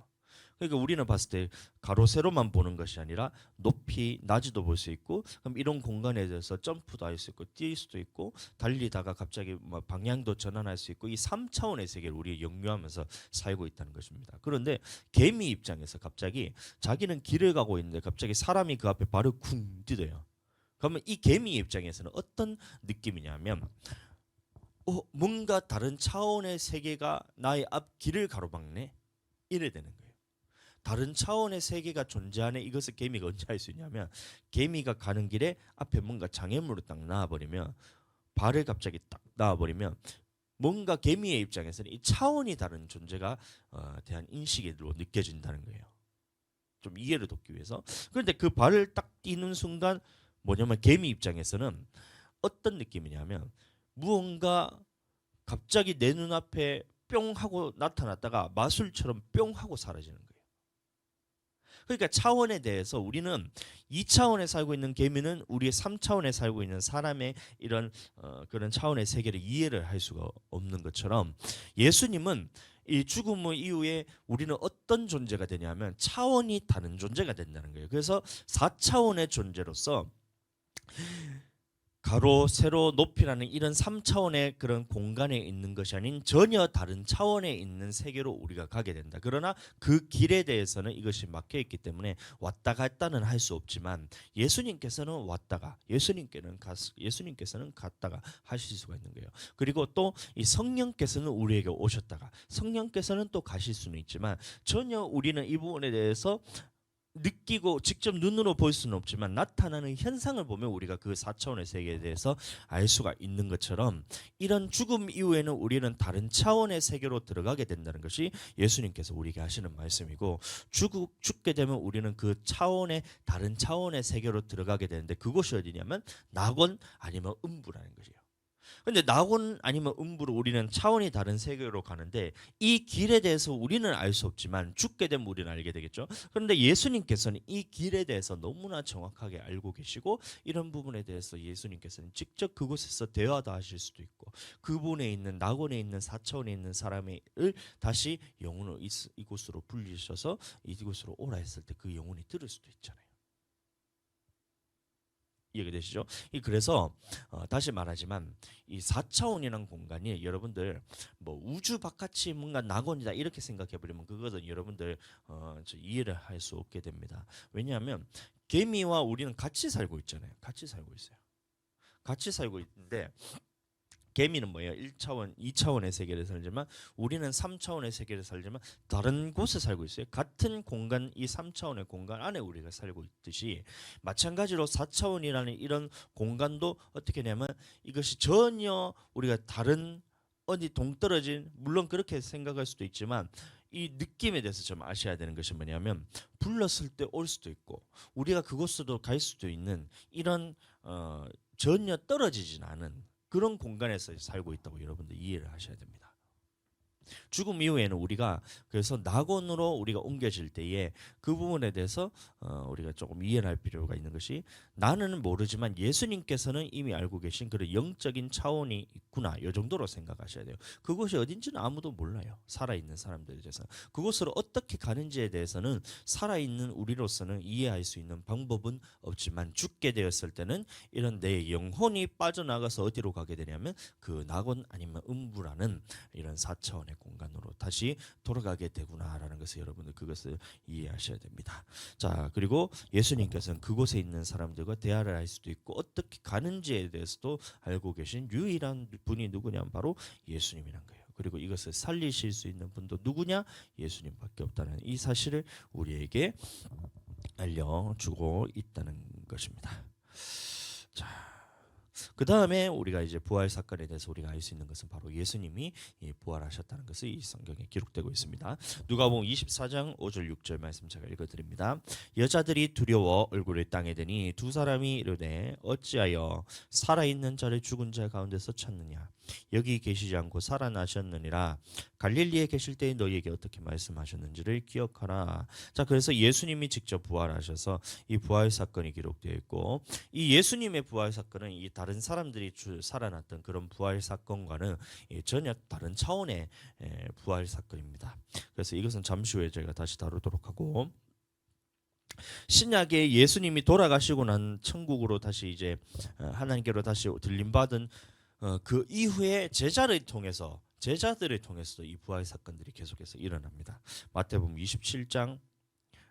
그러니까 우리는 봤을 때 가로 세로만 보는 것이 아니라 높이 낮이도 볼 수 있고, 그럼 이런 공간에 대해서 점프도 할 수 있고 뛸 수도 있고 달리다가 갑자기 뭐 방향도 전환할 수 있고, 이 3차원의 세계를 우리가 영유하면서 살고 있다는 것입니다. 그런데 개미 입장에서 갑자기 자기는 길을 가고 있는데 갑자기 사람이 그 앞에 발을 쿵 디뎌요. 그러면 이 개미 입장에서는 어떤 느낌이냐면 뭔가 다른 차원의 세계가 나의 앞 길을 가로막네 이래 되는 거예요. 다른 차원의 세계가 존재하는 이것을 개미가 언제 알 수 있냐면, 개미가 가는 길에 앞에 뭔가 장애물을 딱 놔버리면, 발을 갑자기 딱 놔버리면 뭔가 개미의 입장에서는 이 차원이 다른 존재가 대한 인식으로 느껴진다는 거예요. 좀 이해를 돕기 위해서. 그런데 그 발을 딱 띄는 순간 뭐냐면 개미 입장에서는 어떤 느낌이냐면 무언가 갑자기 내 눈앞에 뿅 하고 나타났다가 마술처럼 뿅 하고 사라지는 거예요. 그러니까 차원에 대해서 우리는 2차원에 살고 있는 개미는 우리의 3차원에 살고 있는 사람의 이런 그런 차원의 세계를 이해를 할 수가 없는 것처럼 예수님은 이 죽음 이후에 우리는 어떤 존재가 되냐면 차원이 다른 존재가 된다는 거예요. 그래서 4차원의 존재로서 가로, 세로, 높이라는 이런 3차원의 그런 공간에 있는 것이 아닌 전혀 다른 차원에 있는 세계로 우리가 가게 된다. 그러나 그 길에 대해서는 이것이 막혀 있기 때문에 왔다 갔다는 할 수 없지만 예수님께서는 왔다가 예수님께서는 갔다가 하실 수가 있는 거예요. 그리고 또 이 성령께서는 우리에게 오셨다가 성령께서는 또 가실 수는 있지만 전혀 우리는 이 부분에 대해서 느끼고 직접 눈으로 볼 수는 없지만 나타나는 현상을 보면 우리가 그 4차원의 세계에 대해서 알 수가 있는 것처럼 이런 죽음 이후에는 우리는 다른 차원의 세계로 들어가게 된다는 것이 예수님께서 우리에게 하시는 말씀이고 죽게 되면 우리는 그 차원의 다른 차원의 세계로 들어가게 되는데 그곳이 어디냐면 낙원 아니면 음부라는 것이에요. 근데 낙원 아니면 음부로 우리는 차원이 다른 세계로 가는데 이 길에 대해서 우리는 알 수 없지만 죽게 되면 우리는 알게 되겠죠. 그런데 예수님께서는 이 길에 대해서 너무나 정확하게 알고 계시고 이런 부분에 대해서 예수님께서는 직접 그곳에서 대화도 하실 수도 있고 그분에 있는 낙원에 있는 4차원에 있는 사람을 다시 영혼을 이곳으로 불리셔서 이곳으로 오라 했을 때 그 영혼이 들을 수도 있잖아요. 이해가 되시죠? 그래서 다시 말하지만 이 4차원이라는 공간이 여러분들 뭐 우주 바깥이 뭔가 낙원이다 이렇게 생각해 버리면 그것은 여러분들 이해를 할 수 없게 됩니다. 왜냐하면 개미와 우리는 같이 살고 있잖아요. 같이 살고 있어요. 같이 살고 있는데 개미는 뭐예요? 1차원, 2차원의 세계를 살지만 우리는 3차원의 세계를 살지만 다른 곳에 살고 있어요. 같은 공간, 이 3차원의 공간 안에 우리가 살고 있듯이 마찬가지로 4차원이라는 이런 공간도 어떻게 되냐면 이것이 전혀 우리가 다른 어디 동떨어진 물론 그렇게 생각할 수도 있지만 이 느낌에 대해서 좀 아셔야 되는 것이 뭐냐면 불렀을 때 올 수도 있고 우리가 그곳으로 갈 수도 있는 이런 전혀 떨어지진 않은 그런 공간에서 살고 있다고 여러분들 이해를 하셔야 됩니다. 죽음 이후에는 우리가 그래서 낙원으로 우리가 옮겨질 때에 그 부분에 대해서 우리가 조금 이해할 필요가 있는 것이 나는 모르지만 예수님께서는 이미 알고 계신 그런 영적인 차원이 있구나 이 정도로 생각하셔야 돼요. 그곳이 어딘지는 아무도 몰라요. 살아있는 사람들에 대해서 그곳으로 어떻게 가는지에 대해서는 살아있는 우리로서는 이해할 수 있는 방법은 없지만 죽게 되었을 때는 이런 내 영혼이 빠져나가서 어디로 가게 되냐면 그 낙원 아니면 음부라는 이런 4차원의 공간으로 다시 돌아가게 되구나라는 것을 여러분들 그것을 이해하셔야 됩니다. 자, 그리고 예수님께서는 그곳에 있는 사람들과 대화를 할 수도 있고 어떻게 가는지에 대해서도 알고 계신 유일한 분이 누구냐면 바로 예수님이란 거예요. 그리고 이것을 살리실 수 있는 분도 누구냐? 예수님밖에 없다는 이 사실을 우리에게 알려주고 있다는 것입니다. 자. 그 다음에 우리가 이제 부활 사건에 대해서 우리가 알 수 있는 것은 바로 예수님이 부활하셨다는 것이 이 성경에 기록되고 있습니다. 누가복음 24장 5절 6절 말씀 제가 읽어드립니다. 여자들이 두려워 얼굴을 땅에 대니 두 사람이 이르되 어찌하여 살아있는 자를 죽은 자 가운데서 찾느냐 여기 계시지 않고 살아나셨느니라 갈릴리에 계실 때에 너희에게 어떻게 말씀하셨는지를 기억하라. 자, 그래서 예수님이 직접 부활하셔서 이 부활 사건이 기록되어 있고 이 예수님의 부활 사건은 이 다른 사람들이 살아났던 그런 부활 사건과는 전혀 다른 차원의 부활 사건입니다. 그래서 이것은 잠시 후에 저희가 다시 다루도록 하고 신약에 예수님이 돌아가시고 난 천국으로 다시 이제 하나님께로 다시 들림받은 그 이후에 제자들을 통해서도 이 부활 사건들이 계속해서 일어납니다. 마태복음 27장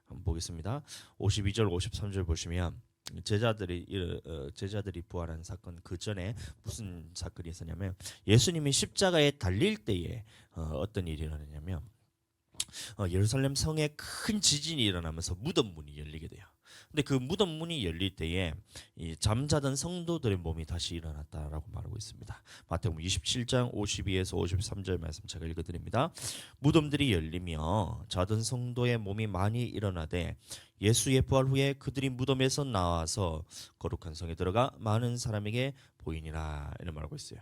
한번 보겠습니다. 52절 53절 보시면 제자들이 부활한 사건 그 전에 무슨 사건이 있었냐면 예수님이 십자가에 달릴 때에 어떤 일이 일어나냐면 예루살렘 성에 큰 지진이 일어나면서 무덤 문이 열리게 돼요. 근데 그 무덤 문이 열릴 때에 이 잠자던 성도들의 몸이 다시 일어났다라고 말하고 있습니다. 마태복음 27장 52에서 53절 말씀 제가 읽어드립니다. 무덤들이 열리며 자던 성도의 몸이 많이 일어나되 예수의 부활 후에 그들이 무덤에서 나와서 거룩한 성에 들어가 많은 사람에게 보이니라 이런 말하고 있어요.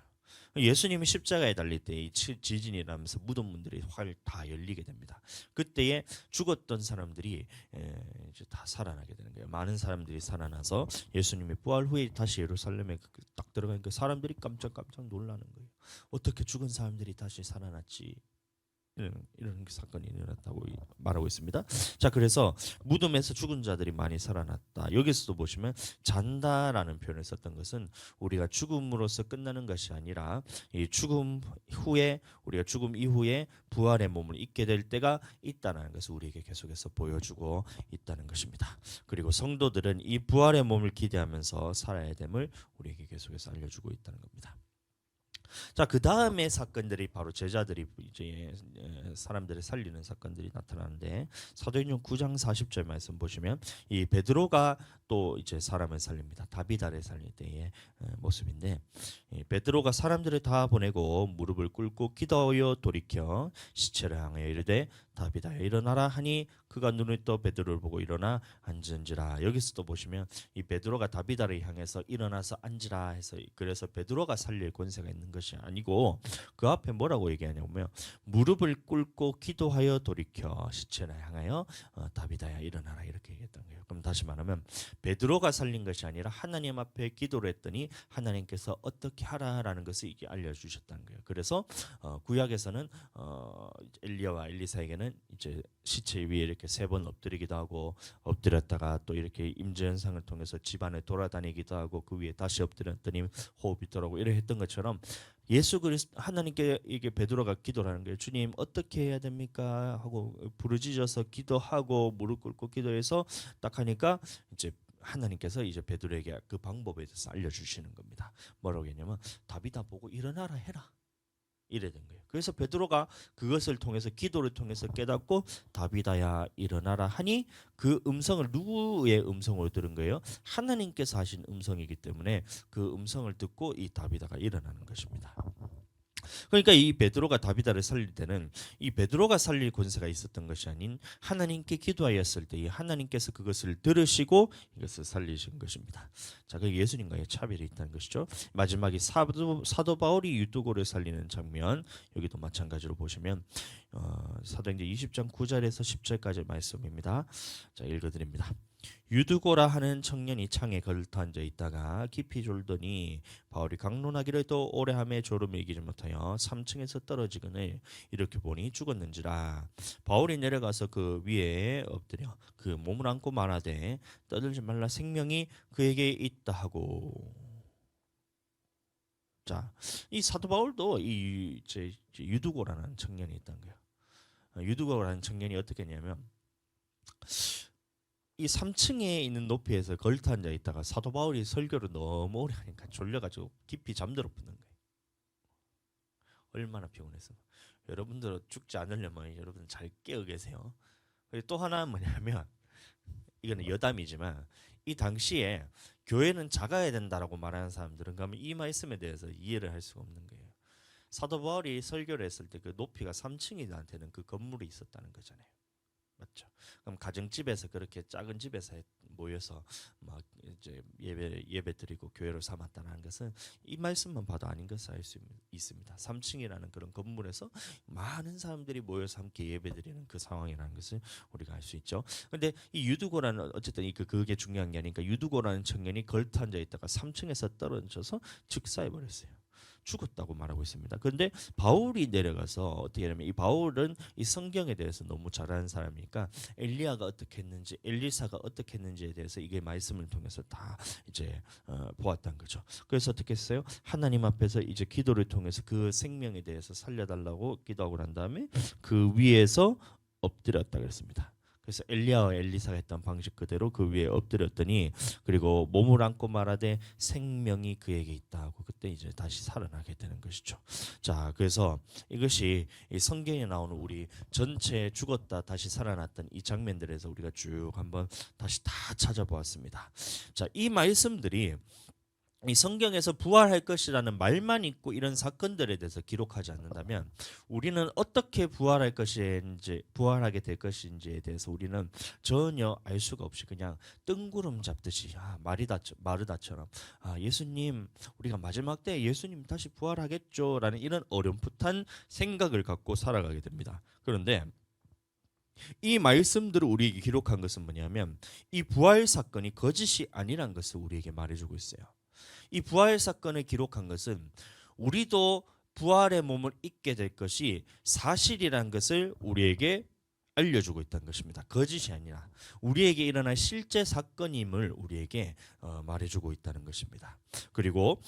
예수님이 십자가에 달릴 때 이 지진이 나면서 무덤 문들이 확 다 열리게 됩니다. 그때에 죽었던 사람들이 이제 다 살아나게 되는 거예요. 많은 사람들이 살아나서 예수님이 부활 후에 다시 예루살렘에 딱 들어가니까 사람들이 깜짝 놀라는 거예요. 어떻게 죽은 사람들이 다시 살아났지? 이런 사건이 일어났다고 말하고 있습니다. 자, 그래서 무덤에서 죽은 자들이 많이 살아났다. 여기서도 보시면 잔다라는 표현을 썼던 것은 우리가 죽음으로써 끝나는 것이 아니라 이 죽음 후에 우리가 죽음 이후에 부활의 몸을 입게 될 때가 있다는 것을 우리에게 계속해서 보여주고 있다는 것입니다. 그리고 성도들은 이 부활의 몸을 기대하면서 살아야 됨을 우리에게 계속해서 알려주고 있다는 겁니다. 자, 그 다음에 사건들이 바로 제자들이 이제 사람들을 살리는 사건들이 나타나는데 사도행전 9장 40절 말씀 보시면 이 베드로가 또 이제 사람을 살립니다. 다비다를 살릴 때의 모습인데 베드로가 사람들을 다 보내고 무릎을 꿇고 기도하여 돌이켜 시체를 향하여 이르되 다비다여 일어나라 하니 그가 눈을 떠 베드로를 보고 일어나 앉은지라. 여기서도 보시면 이 베드로가 다비다를 향해서 일어나서 앉으라 해서 그래서 베드로가 살릴 권세가 있는 것이 아니고 그 앞에 뭐라고 얘기하냐면 무릎을 꿇고 기도하여 돌이켜 시체를 향하여 다비다야 일어나라 이렇게 얘기했던 거예요. 그럼 다시 말하면 베드로가 살린 것이 아니라 하나님 앞에 기도를 했더니 하나님께서 어떻게 하라라는 것을 이게 알려주셨다는 거예요. 그래서 구약에서는 엘리야와 엘리사에게는 이제 시체 위에 이렇게 3번 엎드리기도 하고 엎드렸다가 또 이렇게 임재현상을 통해서 집안에 돌아다니기도 하고 그 위에 다시 엎드렸더니 호흡이 들어오고 이래 했던 것처럼 예수 그리스도 하나님께 이게 베드로가 기도를 하는 거예요. 주님 어떻게 해야 됩니까? 하고 부르짖어서 기도하고 무릎 꿇고 기도해서 딱 하니까 이제 하나님께서 이제 베드로에게 그 방법에 대해서 알려주시는 겁니다. 뭐라고 했냐면 다비다 보고 일어나라 해라. 이래 된 거예요. 그래서 베드로가 그것을 통해서 기도를 통해서 깨닫고 다비다야 일어나라 하니 그 음성을 누구의 음성으로 들은 거예요? 하나님께서 하신 음성이기 때문에 그 음성을 듣고 이 다비다가 일어나는 것입니다. 그러니까 이 베드로가 다비다를 살릴 때는 이 베드로가 살릴 권세가 있었던 것이 아닌 하나님께 기도하였을 때 이 하나님께서 그것을 들으시고 이것을 살리신 것입니다. 자, 그 예수님과의 차별이 있다는 것이죠. 마지막에 사도 바울이 유두고를 살리는 장면 여기도 마찬가지로 보시면 사도행전 20장 9절에서 10절까지 말씀입니다. 자, 읽어드립니다. 유두고라 하는 청년이 창에 걸터 앉아 있다가 깊이 졸더니 바울이 강론하기를 또 오래함에 졸음을 이기지 못하여 3층에서 떨어지거늘 이렇게 보니 죽었는지라. 바울이 내려가서 그 위에 엎드려 그 몸을 안고 말하되 떠들지 말라 생명이 그에게 있다 하고. 자, 이 사도 바울도 이 유두고라는 청년이 있던 거예요. 유두고라는 청년이 어떻게 했냐면 이 3층에 있는 높이에서 걸터 앉아 있다가 사도 바울이 설교를 너무 오래 하니까 졸려가지고 깊이 잠들어 붙는 거예요. 얼마나 피곤해서. 여러분들 죽지 않으려면 여러분 잘 깨어 계세요. 그리고 또 하나는 뭐냐면 이거는 여담이지만 이 당시에 교회는 작아야 된다라고 말하는 사람들은 그러면 이 말씀에 대해서 이해를 할 수가 없는 거예요. 사도 바울이 설교를 했을 때 그 높이가 3층이 되는 그 건물이 있었다는 거잖아요. 맞죠? 그럼 가정집에서 그렇게 작은 집에서 모여서 막 이제 예배 드리고 교회로 삼았다는 것은 이 말씀만 봐도 아닌 것을 알 수 있습니다. 3층이라는 그런 건물에서 많은 사람들이 모여서 함께 예배 드리는 그 상황이라는 것을 우리가 알 수 있죠. 근데 이 유두고라는 어쨌든 그게 중요한 게 아니니까 유두고라는 청년이 걸터 앉아 있다가 3층에서 떨어져서 즉사해 버렸어요. 죽었다고 말하고 있습니다. 그런데 바울이 내려가서 어떻게 하냐면 이 바울은 이 성경에 대해서 너무 잘 아는 사람이니까 엘리야가 어떻게 했는지 엘리사가 어떻게 했는지에 대해서 이게 말씀을 통해서 다 이제 보았던 거죠. 그래서 어떻게 했어요? 하나님 앞에서 이제 기도를 통해서 그 생명에 대해서 살려달라고 기도하고 난 다음에 그 위에서 엎드렸다 그랬습니다. 그래서 엘리야와 엘리사가 했던 방식 그대로 그 위에 엎드렸더니 그리고 몸을 안고 말하되 생명이 그에게 있다 하고 그때 이제 다시 살아나게 되는 것이죠. 자, 그래서 이것이 이 성경에 나오는 우리 전체 죽었다 다시 살아났던 이 장면들에서 우리가 쭉 한번 다시 다 찾아보았습니다. 자, 이 말씀들이 이 성경에서 부활할 것이라는 말만 있고 이런 사건들에 대해서 기록하지 않는다면 우리는 어떻게 부활할 것인지, 부활하게 될 것인지에 대해서 우리는 전혀 알 수가 없이 그냥 뜬구름 잡듯이 마르다처럼 예수님, 우리가 마지막 때 예수님 다시 부활하겠죠라는 이런 어렴풋한 생각을 갖고 살아가게 됩니다. 그런데 이 말씀들을 우리에게 기록한 것은 뭐냐면 이 부활 사건이 거짓이 아니란 것을 우리에게 말해주고 있어요. 이 부활 사건을 기록한 것은 우리도 부활의 몸을 입게 될 것이 사실이라는 것을 우리에게 알려주고 있다는 것입니다. 거짓이 아니라 우리에게 일어날 실제 사건임을 우리에게 말해주고 있다는 것입니다. 그리고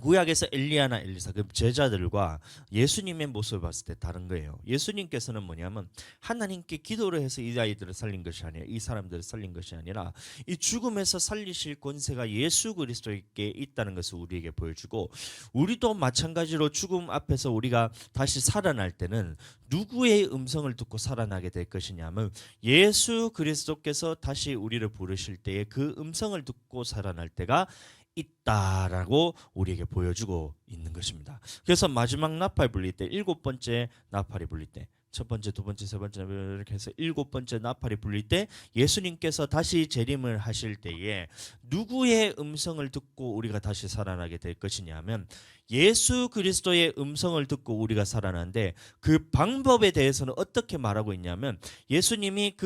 구약에서 엘리야나 엘리사 그 제자들과 예수님의 모습을 봤을 때 다른 거예요. 예수님께서는 뭐냐면 하나님께 기도를 해서 이 아이들을 살린 것이 아니라 이 사람들을 살린 것이 아니라 이 죽음에서 살리실 권세가 예수 그리스도에게 있다는 것을 우리에게 보여주고 우리도 마찬가지로 죽음 앞에서 우리가 다시 살아날 때는 누구의 음성을 듣고 살아나게 될 것이냐면 예수 그리스도께서 다시 우리를 부르실 때에 그 음성을 듣고 살아날 때가 있다라고 우리에게 보여주고 있는 것입니다. 그래서 마지막 나팔 불릴 때 일곱 번째 나팔이 불릴 때 첫 번째, 두 번째, 세 번째 이렇게 해서 일곱 번째 나팔이 불릴 때 예수님께서 다시 재림을 하실 때에 누구의 음성을 듣고 우리가 다시 살아나게 될 것이냐면 예수 그리스도의 음성을 듣고 우리가 살아나는데 그 방법에 대해서는 어떻게 말하고 있냐면 예수님이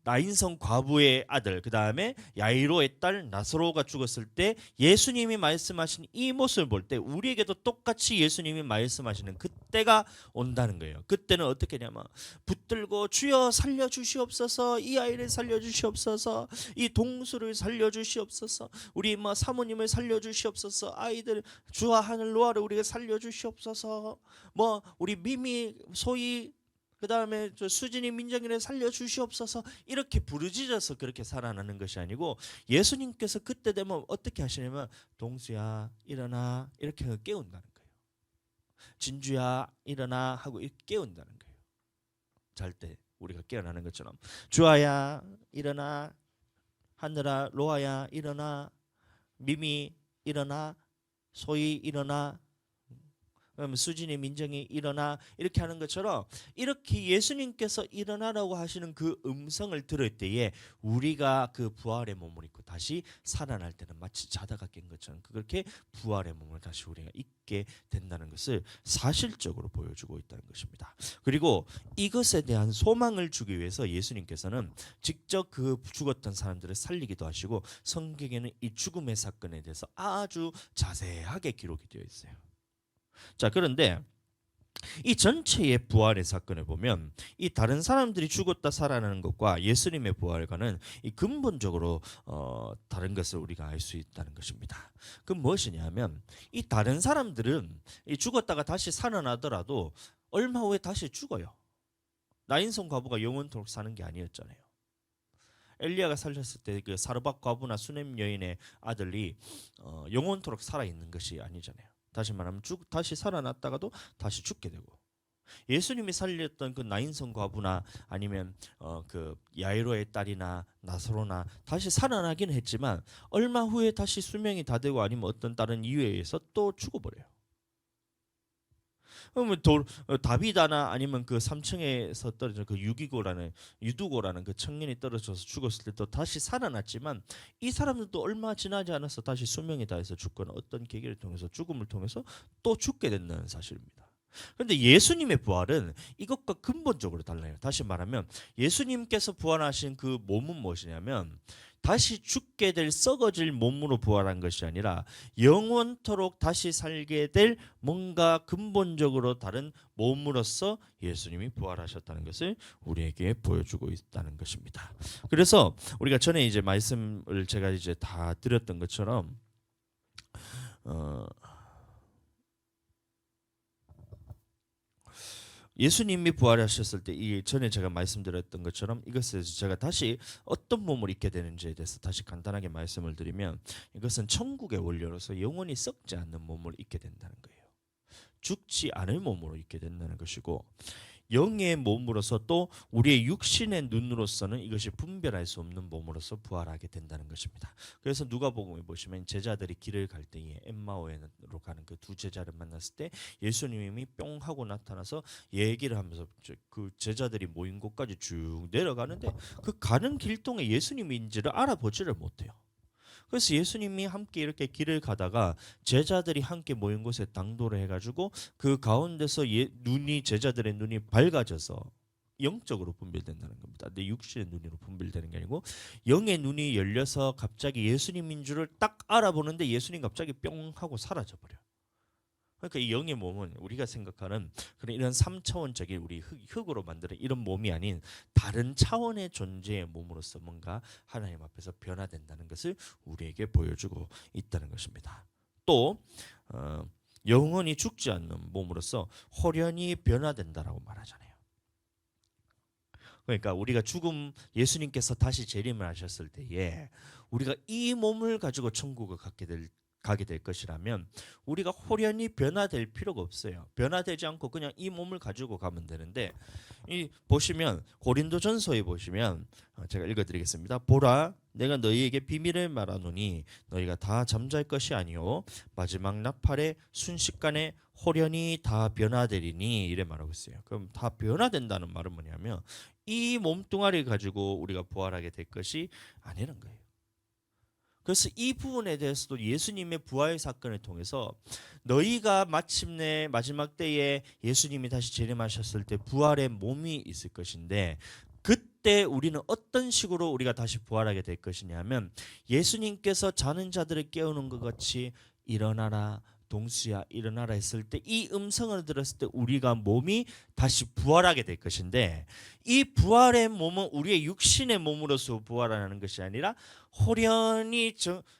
나인성 과부의 아들 그 다음에 야이로의 딸 나사로가 죽었을 때 예수님이 말씀하신 이 모습을 볼 때 우리에게도 똑같이 예수님이 말씀하시는 그때가 온다는 거예요. 그때는 어떻게 하냐면 붙들고 주여 살려주시옵소서, 이 아이를 살려주시옵소서, 이 동수를 살려주시옵소서, 우리 사모님을 살려주시옵소서, 아이들 주와 하늘 노아를 우리가 살려주시옵소서, 우리 미미 소희 그 다음에 수진이 민정이를 살려주시옵소서 이렇게 부르짖어서 그렇게 살아나는 것이 아니고 예수님께서 그때 되면 어떻게 하시냐면 동수야 일어나 이렇게 깨운다는 거예요. 진주야 일어나 하고 이렇게 깨운다는 거예요. 잘 때 우리가 깨어나는 것처럼 주아야 일어나, 하늘아 로아야 일어나, 미미 일어나, 소희 일어나, 그러면 수진이 민정이 일어나 이렇게 하는 것처럼 이렇게 예수님께서 일어나라고 하시는 그 음성을 들을 때에 우리가 그 부활의 몸을 입고 다시 살아날 때는 마치 자다가 깬 것처럼 그렇게 부활의 몸을 다시 우리가 입게 된다는 것을 사실적으로 보여주고 있다는 것입니다. 그리고 이것에 대한 소망을 주기 위해서 예수님께서는 직접 그 죽었던 사람들을 살리기도 하시고 성경에는 이 죽음의 사건에 대해서 아주 자세하게 기록이 되어 있어요. 자, 그런데 이 전체의 부활의 사건을 보면 이 다른 사람들이 죽었다 살아나는 것과 예수님의 부활과는 이 근본적으로 다른 것을 우리가 알 수 있다는 것입니다. 그 무엇이냐면 이 다른 사람들은 이 죽었다가 다시 살아나더라도 얼마 후에 다시 죽어요. 나인성 과부가 영원토록 사는 게 아니었잖아요. 엘리야가 살렸을 때 그 사르밧 과부나 수넴 여인의 아들이 영원토록 살아 있는 것이 아니잖아요. 다시 말하면 다시 살아났다가도 다시 죽게 되고 예수님이 살렸던 그 나인성 과부나 아니면 그 야이로의 딸이나 나사로나 다시 살아나긴 했지만 얼마 후에 다시 수명이 다 되고 아니면 어떤 다른 이유에 의해서 또 죽어버려요. 그러면 다비다나 아니면 그 3층에서 떨어진 그 유두고라는 그 청년이 떨어져서 죽었을 때도 다시 살아났지만 이 사람들도 얼마 지나지 않아서 다시 수명이 다해서 죽거나 어떤 계기를 통해서 죽음을 통해서 또 죽게 된다는 사실입니다. 그런데 예수님의 부활은 이것과 근본적으로 달라요. 다시 말하면 예수님께서 부활하신 그 몸은 무엇이냐면 다시 죽게 될 썩어질 몸으로 부활한 것이 아니라 영원토록 다시 살게 될 뭔가 근본적으로 다른 몸으로서 예수님이 부활하셨다는 것을 우리에게 보여주고 있다는 것입니다. 그래서 우리가 전에 이제 말씀을 제가 이제 다 드렸던 것처럼 예수님이 부활하셨을 때 이 전에 제가 말씀드렸던 것처럼 이것에 제가 다시 어떤 몸을 입게 되는지에 대해서 다시 간단하게 말씀을 드리면 이것은 천국의 원료로서 영원히 썩지 않는 몸을 입게 된다는 거예요. 죽지 않을 몸으로 있게 된다는 것이고, 영의 몸으로서 또 우리의 육신의 눈으로서는 이것이 분별할 수 없는 몸으로서 부활하게 된다는 것입니다. 그래서 누가복음에 보시면 제자들이 길을 갈 때에 엠마오로 가는 그 두 제자를 만났을 때 예수님이 뿅 하고 나타나서 얘기를 하면서 그 제자들이 모인 곳까지 쭉 내려가는데 그 가는 길 동에 예수님인지를 알아보지를 못해요. 그래서 예수님이 함께 이렇게 길을 가다가 제자들이 함께 모인 곳에 당도를 해가지고 그 가운데서 눈이 제자들의 눈이 밝아져서 영적으로 분별된다는 겁니다. 내 육신의 눈으로 분별되는 게 아니고 영의 눈이 열려서 갑자기 예수님인 줄을 딱 알아보는데 예수님 갑자기 뿅 하고 사라져 버려. 그러니까 이 영의 몸은 우리가 생각하는 그런 이런 3차원적인 우리 흙으로 만드는 이런 몸이 아닌 다른 차원의 존재의 몸으로서 뭔가 하나님 앞에서 변화된다는 것을 우리에게 보여주고 있다는 것입니다. 또 영원히 죽지 않는 몸으로서 홀연히 변화된다라고 말하잖아요. 그러니까 우리가 죽음 예수님께서 다시 재림을 하셨을 때에 우리가 이 몸을 가지고 천국을 가게 될 것이라면 우리가 홀연히 변화될 필요가 없어요. 변화되지 않고 그냥 이 몸을 가지고 가면 되는데, 이 보시면 고린도전서에 보시면 제가 읽어드리겠습니다. 보라, 내가 너희에게 비밀을 말하노니 너희가 다 잠잘 것이 아니요 마지막 나팔의 순식간에 홀연히 다 변화되리니, 이래 말하고 있어요. 그럼 다 변화된다는 말은 뭐냐면 이 몸뚱아리 가지고 우리가 부활하게 될 것이 아니라는 거예요. 그래서 이 부분에 대해서도 예수님의 부활 사건을 통해서 너희가 마침내 마지막 때에 예수님이 다시 재림하셨을 때 부활의 몸이 있을 것인데, 그때 우리는 어떤 식으로 우리가 다시 부활하게 될 것이냐면 예수님께서 자는 자들을 깨우는 것 같이 일어나라 동수야 일어나라 했을 때 이 음성을 들었을 때 우리가 몸이 다시 부활하게 될 것인데, 이 부활의 몸은 우리의 육신의 몸으로서 부활하는 것이 아니라 홀연히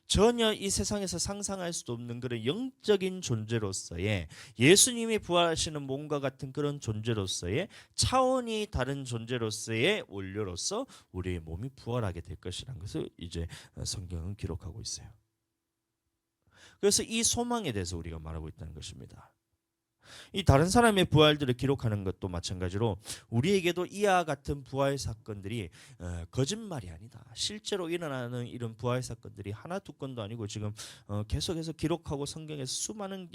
전혀 이 세상에서 상상할 수도 없는 그런 영적인 존재로서의, 예수님이 부활하시는 몸과 같은 그런 존재로서의 차원이 다른 존재로서의 원료로서 우리의 몸이 부활하게 될 것이라는 것을 이제 성경은 기록하고 있어요. 그래서 이 소망에 대해서 우리가 말하고 있다는 것입니다. 이 다른 사람의 부활들을 기록하는 것도 마찬가지로 우리에게도 이와 같은 부활 사건들이 거짓말이 아니다. 실제로 일어나는 이런 부활 사건들이 하나 두 건도 아니고 지금 계속해서 기록하고 성경에서 수많은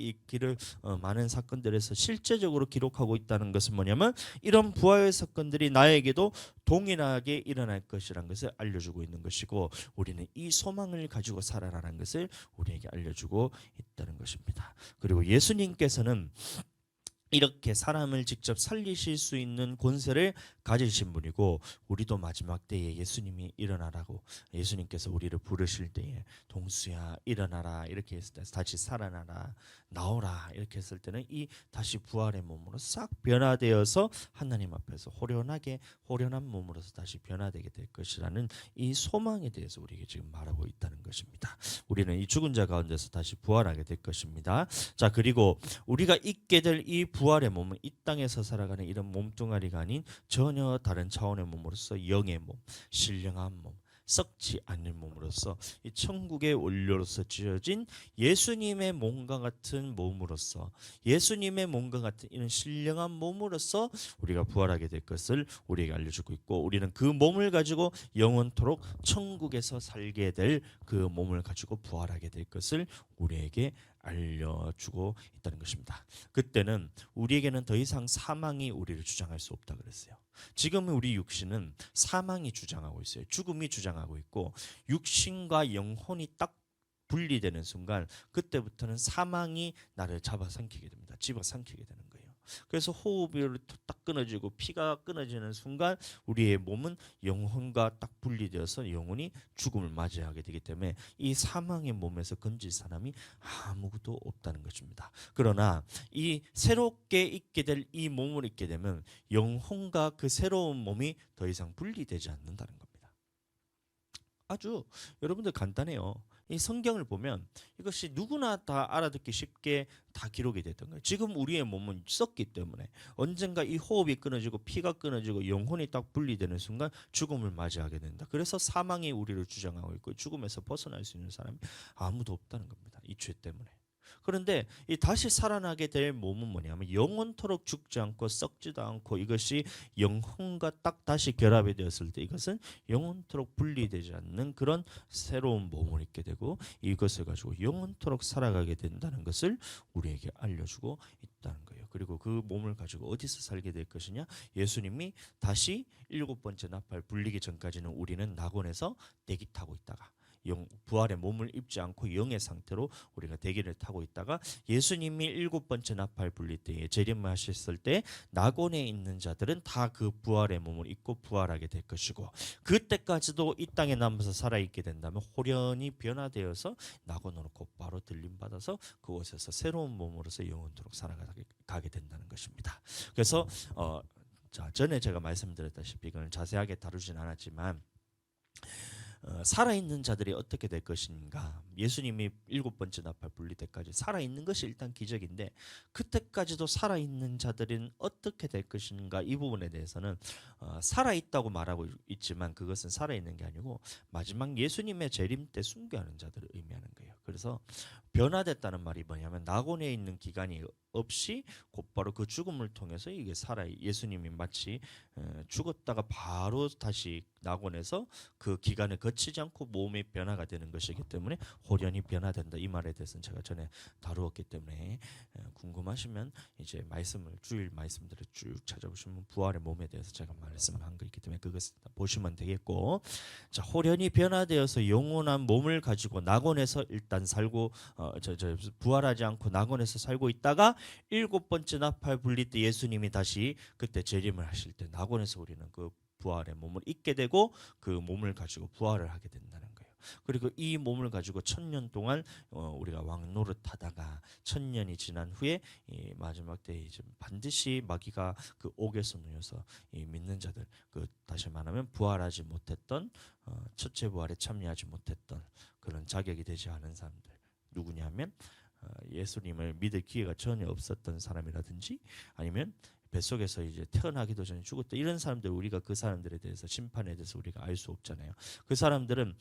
많은 사건들에서 실제적으로 기록하고 있다는 것은 뭐냐면 이런 부활 사건들이 나에게도 동일하게 일어날 것이라는 것을 알려주고 있는 것이고, 우리는 이 소망을 가지고 살아라는 것을 우리에게 알려주고 있다는 것입니다. 그리고 예수님께서는 이렇게 사람을 직접 살리실 수 있는 권세를 가지신 분이고, 우리도 마지막 때에 예수님이 일어나라고 예수님께서 우리를 부르실 때에 동수야 일어나라 이렇게 했을 때 다시 살아나라 나오라 이렇게 했을 때는 이 다시 부활의 몸으로 싹 변화되어서 하나님 앞에서 호련한 몸으로서 다시 변화되게 될 것이라는 이 소망에 대해서 우리에게 지금 말하고 있다는 것입니다. 우리는 이 죽은 자 가운데서 다시 부활하게 될 것입니다. 자, 그리고 우리가 있게 될 이 부활의 몸은 이 땅에서 살아가는 이런 몸뚱아리가 아닌 전혀 다른 차원의 몸으로서 영의 몸, 신령한 몸, 썩지 않는 몸으로서 이 천국의 원료로서 지어진 예수님의 몸과 같은 몸으로서, 예수님의 몸과 같은 이런 신령한 몸으로서 우리가 부활하게 될 것을 우리에게 알려주고 있고, 우리는 그 몸을 가지고 영원토록 천국에서 살게 될 그 몸을 가지고 부활하게 될 것을 우리에게 알려주고 있다는 것입니다. 그때는 우리에게는 더 이상 사망이 우리를 주장할 수 없다 그랬어요. 지금은 우리 육신은 사망이 주장하고 있어요. 죽음이 주장하고 있고, 육신과 영혼이 딱 분리되는 순간 그때부터는 사망이 나를 잡아삼키게 됩니다. 집어삼키게 되는 거예요. 그래서 호흡이 딱 끊어지고 피가 끊어지는 순간 우리의 몸은 영혼과 딱 분리되어서 영혼이 죽음을 맞이하게 되기 때문에 이 사망의 몸에서 건질 사람이 아무것도 없다는 것입니다. 그러나 이 새롭게 있게 될 이 몸을 입게 되면 영혼과 그 새로운 몸이 더 이상 분리되지 않는다는 겁니다. 아주 여러분들 간단해요. 이 성경을 보면 이것이 누구나 다 알아듣기 쉽게 다 기록이 됐던 거예요. 지금 우리의 몸은 썩기 때문에 언젠가 이 호흡이 끊어지고 피가 끊어지고 영혼이 딱 분리되는 순간 죽음을 맞이하게 된다. 그래서 사망이 우리를 주장하고 있고 죽음에서 벗어날 수 있는 사람이 아무도 없다는 겁니다. 이 죄 때문에. 그런데 이 다시 살아나게 될 몸은 뭐냐면 영원토록 죽지 않고 썩지도 않고 이것이 영혼과 딱 다시 결합이 되었을 때 이것은 영원토록 분리되지 않는 그런 새로운 몸을 입게 되고 이것을 가지고 영원토록 살아가게 된다는 것을 우리에게 알려주고 있다는 거예요. 그리고 그 몸을 가지고 어디서 살게 될 것이냐? 예수님이 다시 일곱 번째 나팔 불리기 전까지는 우리는 낙원에서 대기 타고 있다가 부활의 몸을 입지 않고 영의 상태로 우리가 대기를 타고 있다가 예수님이 일곱 번째 나팔 불릴 때에 재림하셨을 때 낙원에 있는 자들은 다 그 부활의 몸을 입고 부활하게 될 것이고 그때까지도 이 땅에 남아서 살아있게 된다면 호련히 변화되어서 낙원으로 곧바로 들림받아서 그곳에서 새로운 몸으로서 영원토록 살아가게 된다는 것입니다. 그래서 전에 제가 말씀드렸다시피 이건 자세하게 다루진 않았지만 살아있는 자들이 어떻게 될 것인가. 예수님이 일곱 번째 나팔 불릴 때까지 살아있는 것이 일단 기적인데 그때까지도 살아있는 자들은 어떻게 될 것인가. 이 부분에 대해서는 살아있다고 말하고 있지만 그것은 살아있는 게 아니고 마지막 예수님의 재림 때 순교하는 자들을 의미하는 거예요. 그래서 변화됐다는 말이 뭐냐면 낙원에 있는 기간이 없이 곧바로 그 죽음을 통해서 이게 예수님이 마치 죽었다가 바로 다시 낙원에서 그 기간을 거치지 않고 몸의 변화가 되는 것이기 때문에 호련히 변화된다. 이 말에 대해서는 제가 전에 다루었기 때문에 궁금하시면 이제 주일 말씀들을 쭉 찾아보시면 부활의 몸에 대해서 제가 말씀한 거 있기 때문에 그것을 보시면 되겠고, 자, 호련히 변화되어서 영원한 몸을 가지고 낙원에서 일단 살고 부활하지 않고 낙원에서 살고 있다가 일곱 번째 나팔 불릴 때 예수님이 다시 그때 재림을 하실 때 낙원에서 우리는 그 부활의 몸을 입게 되고 그 몸을 가지고 부활을 하게 된다는 거예요. 그리고 이 몸을 가지고 1000년 동안 우리가 왕노릇하다가 1000년이 지난 후에 이 마지막 때에 이제 반드시 마귀가 그 옥에서 누워서 이 믿는 자들, 그 다시 말하면 부활하지 못했던 첫째 부활에 참여하지 못했던 그런 자격이 되지 않은 사람들 누구냐면 예수님을 믿을 기회가 전혀 없었던 사람이라든지 아니면 뱃속에서 이제 태어나기도 전에 죽었다 이런 사람들, 우리가 그 사람들에 대해서 심판에 대해서 우리가 알 수 없잖아요. 그 사람들은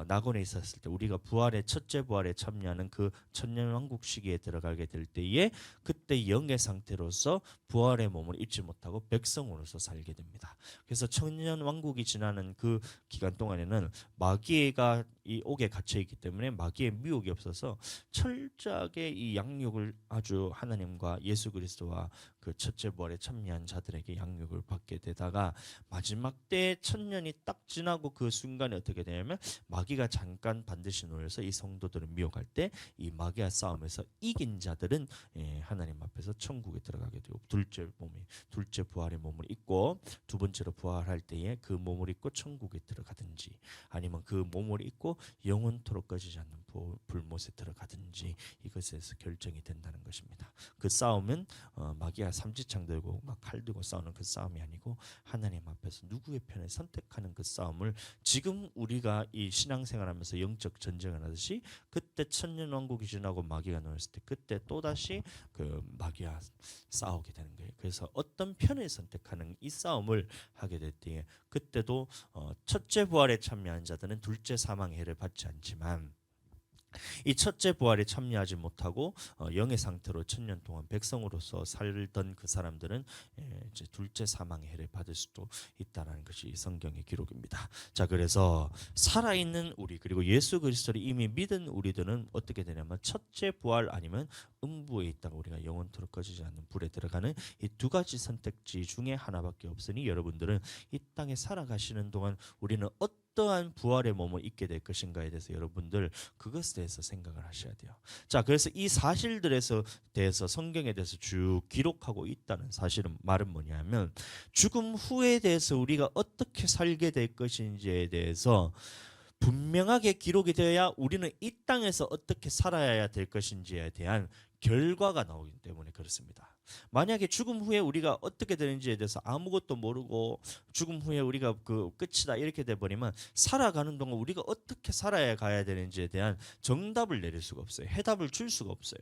낙원에 있었을 때 우리가 첫째 부활에 참여하는 그 천년왕국 시기에 들어가게 될 때에 그때 영의 상태로서 부활의 몸을 입지 못하고 백성으로서 살게 됩니다. 그래서 천년왕국이 지나는 그 기간 동안에는 마귀가 이 옥에 갇혀 있기 때문에 마귀의 미혹이 없어서 철저하게 이 양육을 아주 하나님과 예수 그리스도와 그 첫째 부활에 참여한 자들에게 양육을 받게 되다가 마지막 때 1000년이 딱 지나고 그 순간에 어떻게 되냐면 마귀가 잠깐 반드시 놓여서 이 성도들을 미혹할 때 이 마귀와 싸움에서 이긴 자들은 하나님 앞에서 천국에 들어가게 되고 둘째 부활의 몸을 입고 두 번째로 부활할 때에 그 몸을 입고 천국에 들어가든지 아니면 그 몸을 입고 영원토록 꺼지지 않는 불못에 들어가든지 이것에서 결정이 된다는 것입니다. 그 싸움은 마귀가 삼지창 들고 막 칼 들고 싸우는 그 싸움이 아니고 하나님 앞에서 누구의 편을 선택하는 그 싸움을 지금 우리가 이 신앙생활하면서 영적 전쟁을 하듯이 그때 천년왕국이 지나고 마귀가 놓였을 때 그때 또다시 그 마귀와 싸우게 되는 거예요. 그래서 어떤 편을 선택하는 이 싸움을 하게 될 때에 그때도 첫째 부활에 참여한 자들은 둘째 사망의 해를 받지 않지만 이 첫째 부활에 참여하지 못하고 영의 상태로 1000년 동안 백성으로서 살던 그 사람들은 이제 둘째 사망의 해를 받을 수도 있다라는 것이 성경의 기록입니다. 자, 그래서 살아있는 우리 그리고 예수 그리스도를 이미 믿은 우리들은 어떻게 되냐면 첫째 부활 아니면 음부에 있다가 우리가 영원토록 꺼지지 않는 불에 들어가는 이 두 가지 선택지 중에 하나밖에 없으니 여러분들은 이 땅에 살아가시는 동안 우리는 어떠한 부활의 몸을 입게 될 것인가에 대해서 여러분들 그것에 대해서 생각을 하셔야 돼요. 자, 그래서 이 사실들에서 대해서 성경에 대해서 쭉 기록하고 있다는 사실은 말은 뭐냐면 죽음 후에 대해서 우리가 어떻게 살게 될 것인지에 대해서 분명하게 기록이 되어야 우리는 이 땅에서 어떻게 살아야 될 것인지에 대한 결과가 나오기 때문에 그렇습니다. 만약에 죽음 후에 우리가 어떻게 되는지에 대해서 아무것도 모르고 죽음 후에 우리가 그 끝이다 이렇게 돼버리면 살아가는 동안 우리가 어떻게 살아야 가야 되는지에 대한 정답을 내릴 수가 없어요. 해답을 줄 수가 없어요.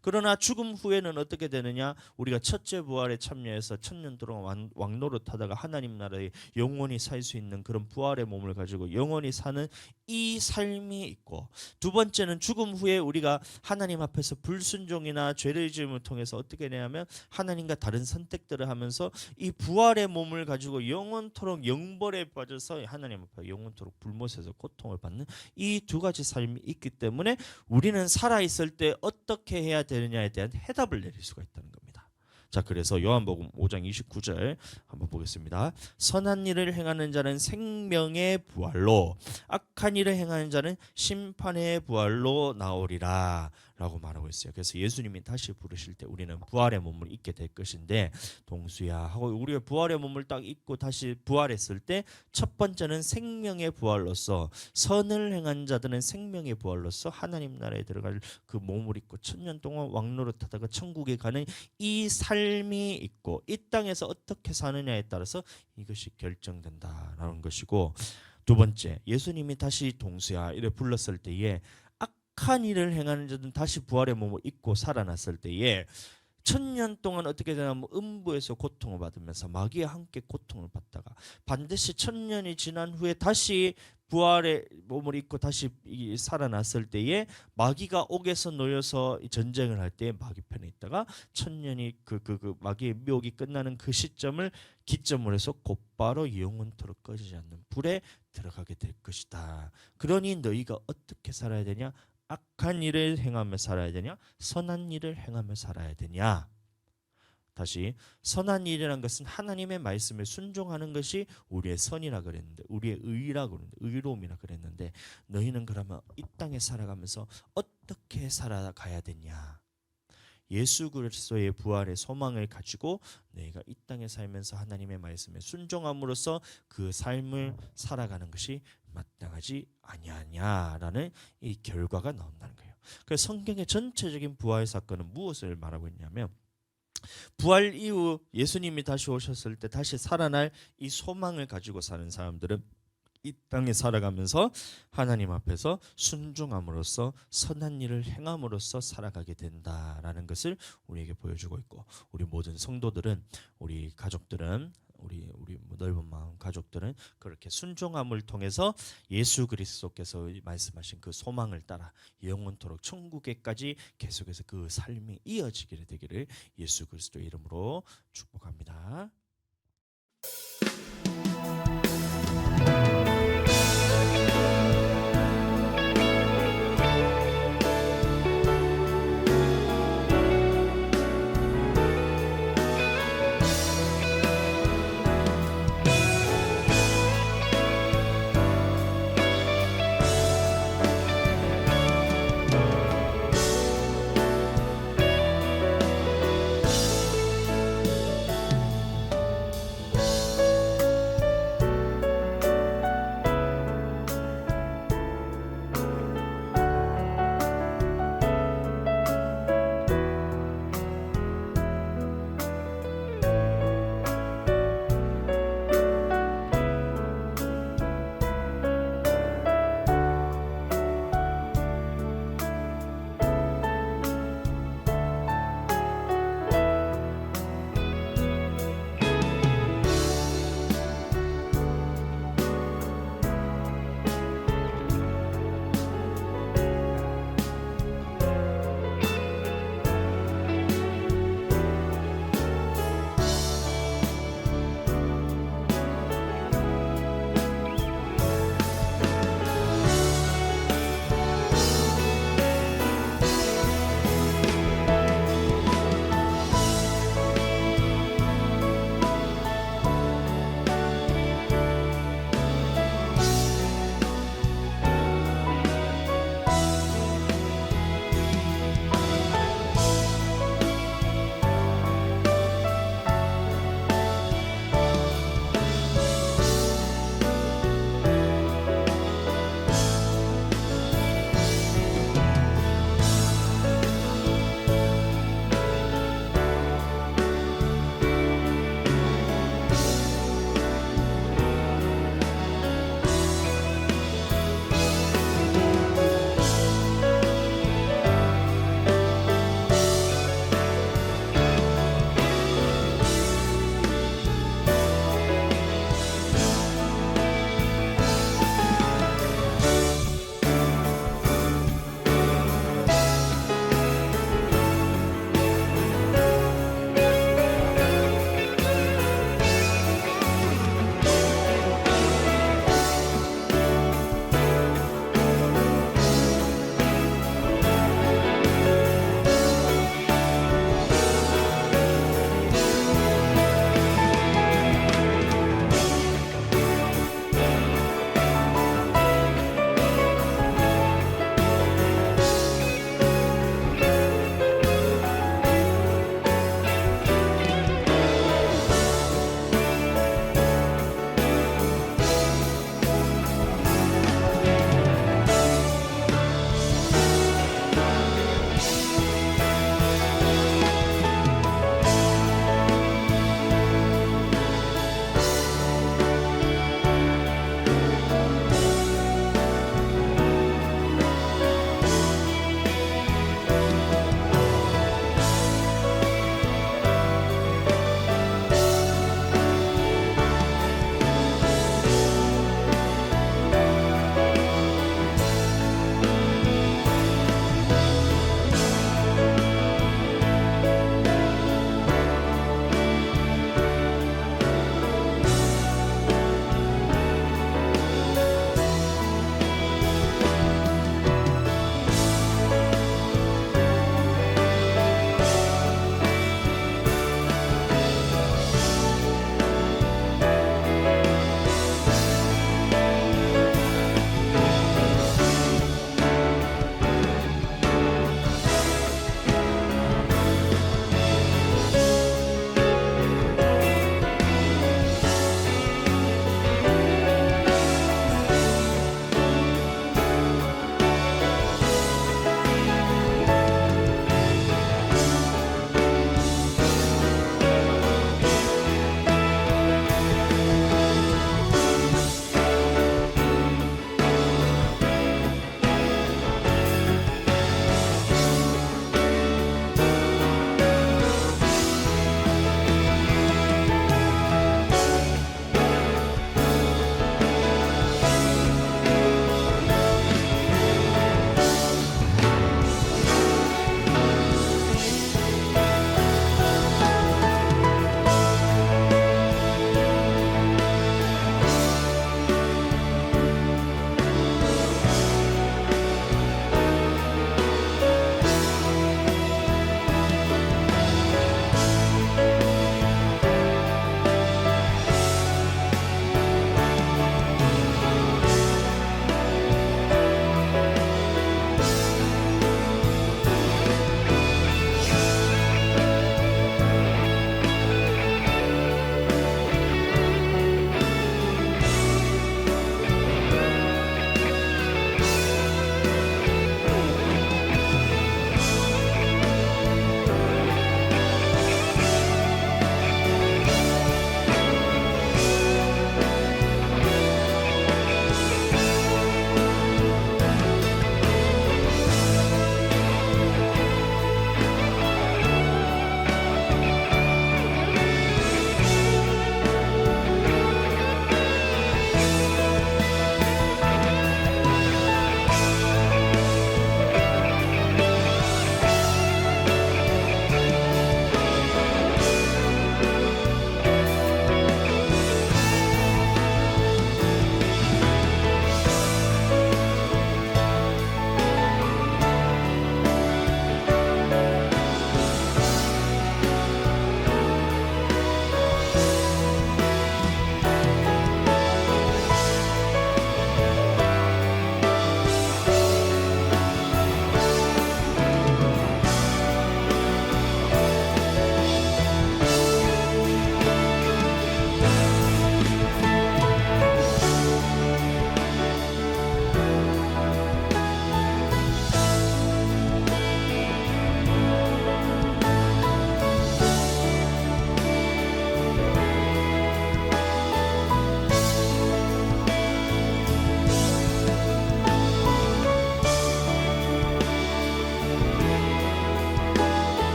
그러나 죽음 후에는 어떻게 되느냐? 우리가 첫째 부활에 참여해서 천년 동안 왕노릇하다가 하나님 나라에 영원히 살 수 있는 그런 부활의 몸을 가지고 영원히 사는 이 삶이 있고, 두 번째는 죽음 후에 우리가 하나님 앞에서 불순종이나 죄를 지음을 통해서 어떻게 되냐면 하나님과 다른 선택들을 하면서 이 부활의 몸을 가지고 영원토록 영벌에 빠져서 하나님 앞에 영원토록 불못에서 고통을 받는 이 두 가지 삶이 있기 때문에 우리는 살아있을 때 어떻게 해야 되느냐에 대한 해답을 내릴 수가 있다는 겁니다. 자, 그래서 요한복음 5장 29절 한번 보겠습니다. 선한 일을 행하는 자는 생명의 부활로, 악한 일을 행하는 자는 심판의 부활로 나오리라 라고 말하고 있어요. 그래서 예수님이 다시 부르실 때 우리는 부활의 몸을 입게 될 것인데, 동수야 하고 우리가 부활의 몸을 딱 입고 다시 부활했을 때 첫 번째는 생명의 부활로서, 선을 행한 자들은 생명의 부활로서 하나님 나라에 들어갈 그 몸을 입고 천년 동안 왕노릇하다가 천국에 가는 이 삶이 있고, 이 땅에서 어떻게 사느냐에 따라서 이것이 결정된다라는 것이고, 두 번째, 예수님이 다시 동수야 이래 불렀을 때에 악한 일을 행하는 자들은 다시 부활의 몸을 입고 살아났을 때에 천년 동안 어떻게 되냐면 음부에서 고통을 받으면서 마귀와 함께 고통을 받다가 반드시 천년이 지난 후에 다시 부활의 몸을 입고 다시 살아났을 때에 마귀가 옥에서 놓여서 전쟁을 할 때 마귀 편에 있다가 천년이 그 마귀의 미혹이 끝나는 그 시점을 기점으로 해서 곧바로 영원토록 꺼지지 않는 불에 들어가게 될 것이다. 그러니 너희가 어떻게 살아야 되냐? 악한 일을 행하며 살아야 되냐? 선한 일을 행하며 살아야 되냐? 다시, 선한 일이라는 것은 하나님의 말씀에 순종하는 것이 우리의 선이라 그랬는데, 우리의 의라 그랬는데, 의로움이라 그랬는데, 너희는 그러면 이 땅에 살아가면서 어떻게 살아가야 되냐? 예수 그리스도의 부활의 소망을 가지고 너희가 이 땅에 살면서 하나님의 말씀에 순종함으로써 그 삶을 살아가는 것이 마땅하지 아니하냐라는 이 결과가 나온다는 거예요. 그래서 성경의 전체적인 부활 사건은 무엇을 말하고 있냐면, 부활 이후 예수님이 다시 오셨을 때 다시 살아날 이 소망을 가지고 사는 사람들은 이 땅에 살아가면서 하나님 앞에서 순종함으로써 선한 일을 행함으로써 살아가게 된다라는 것을 우리에게 보여주고 있고, 우리 모든 성도들은, 우리 가족들은, 우리 넓은 마음 가족들은 그렇게 순종함을 통해서 예수 그리스도께서 말씀하신 그 소망을 따라 영원토록 천국에까지 계속해서 그 삶이 이어지게 되기를 예수 그리스도의 이름으로 축복합니다.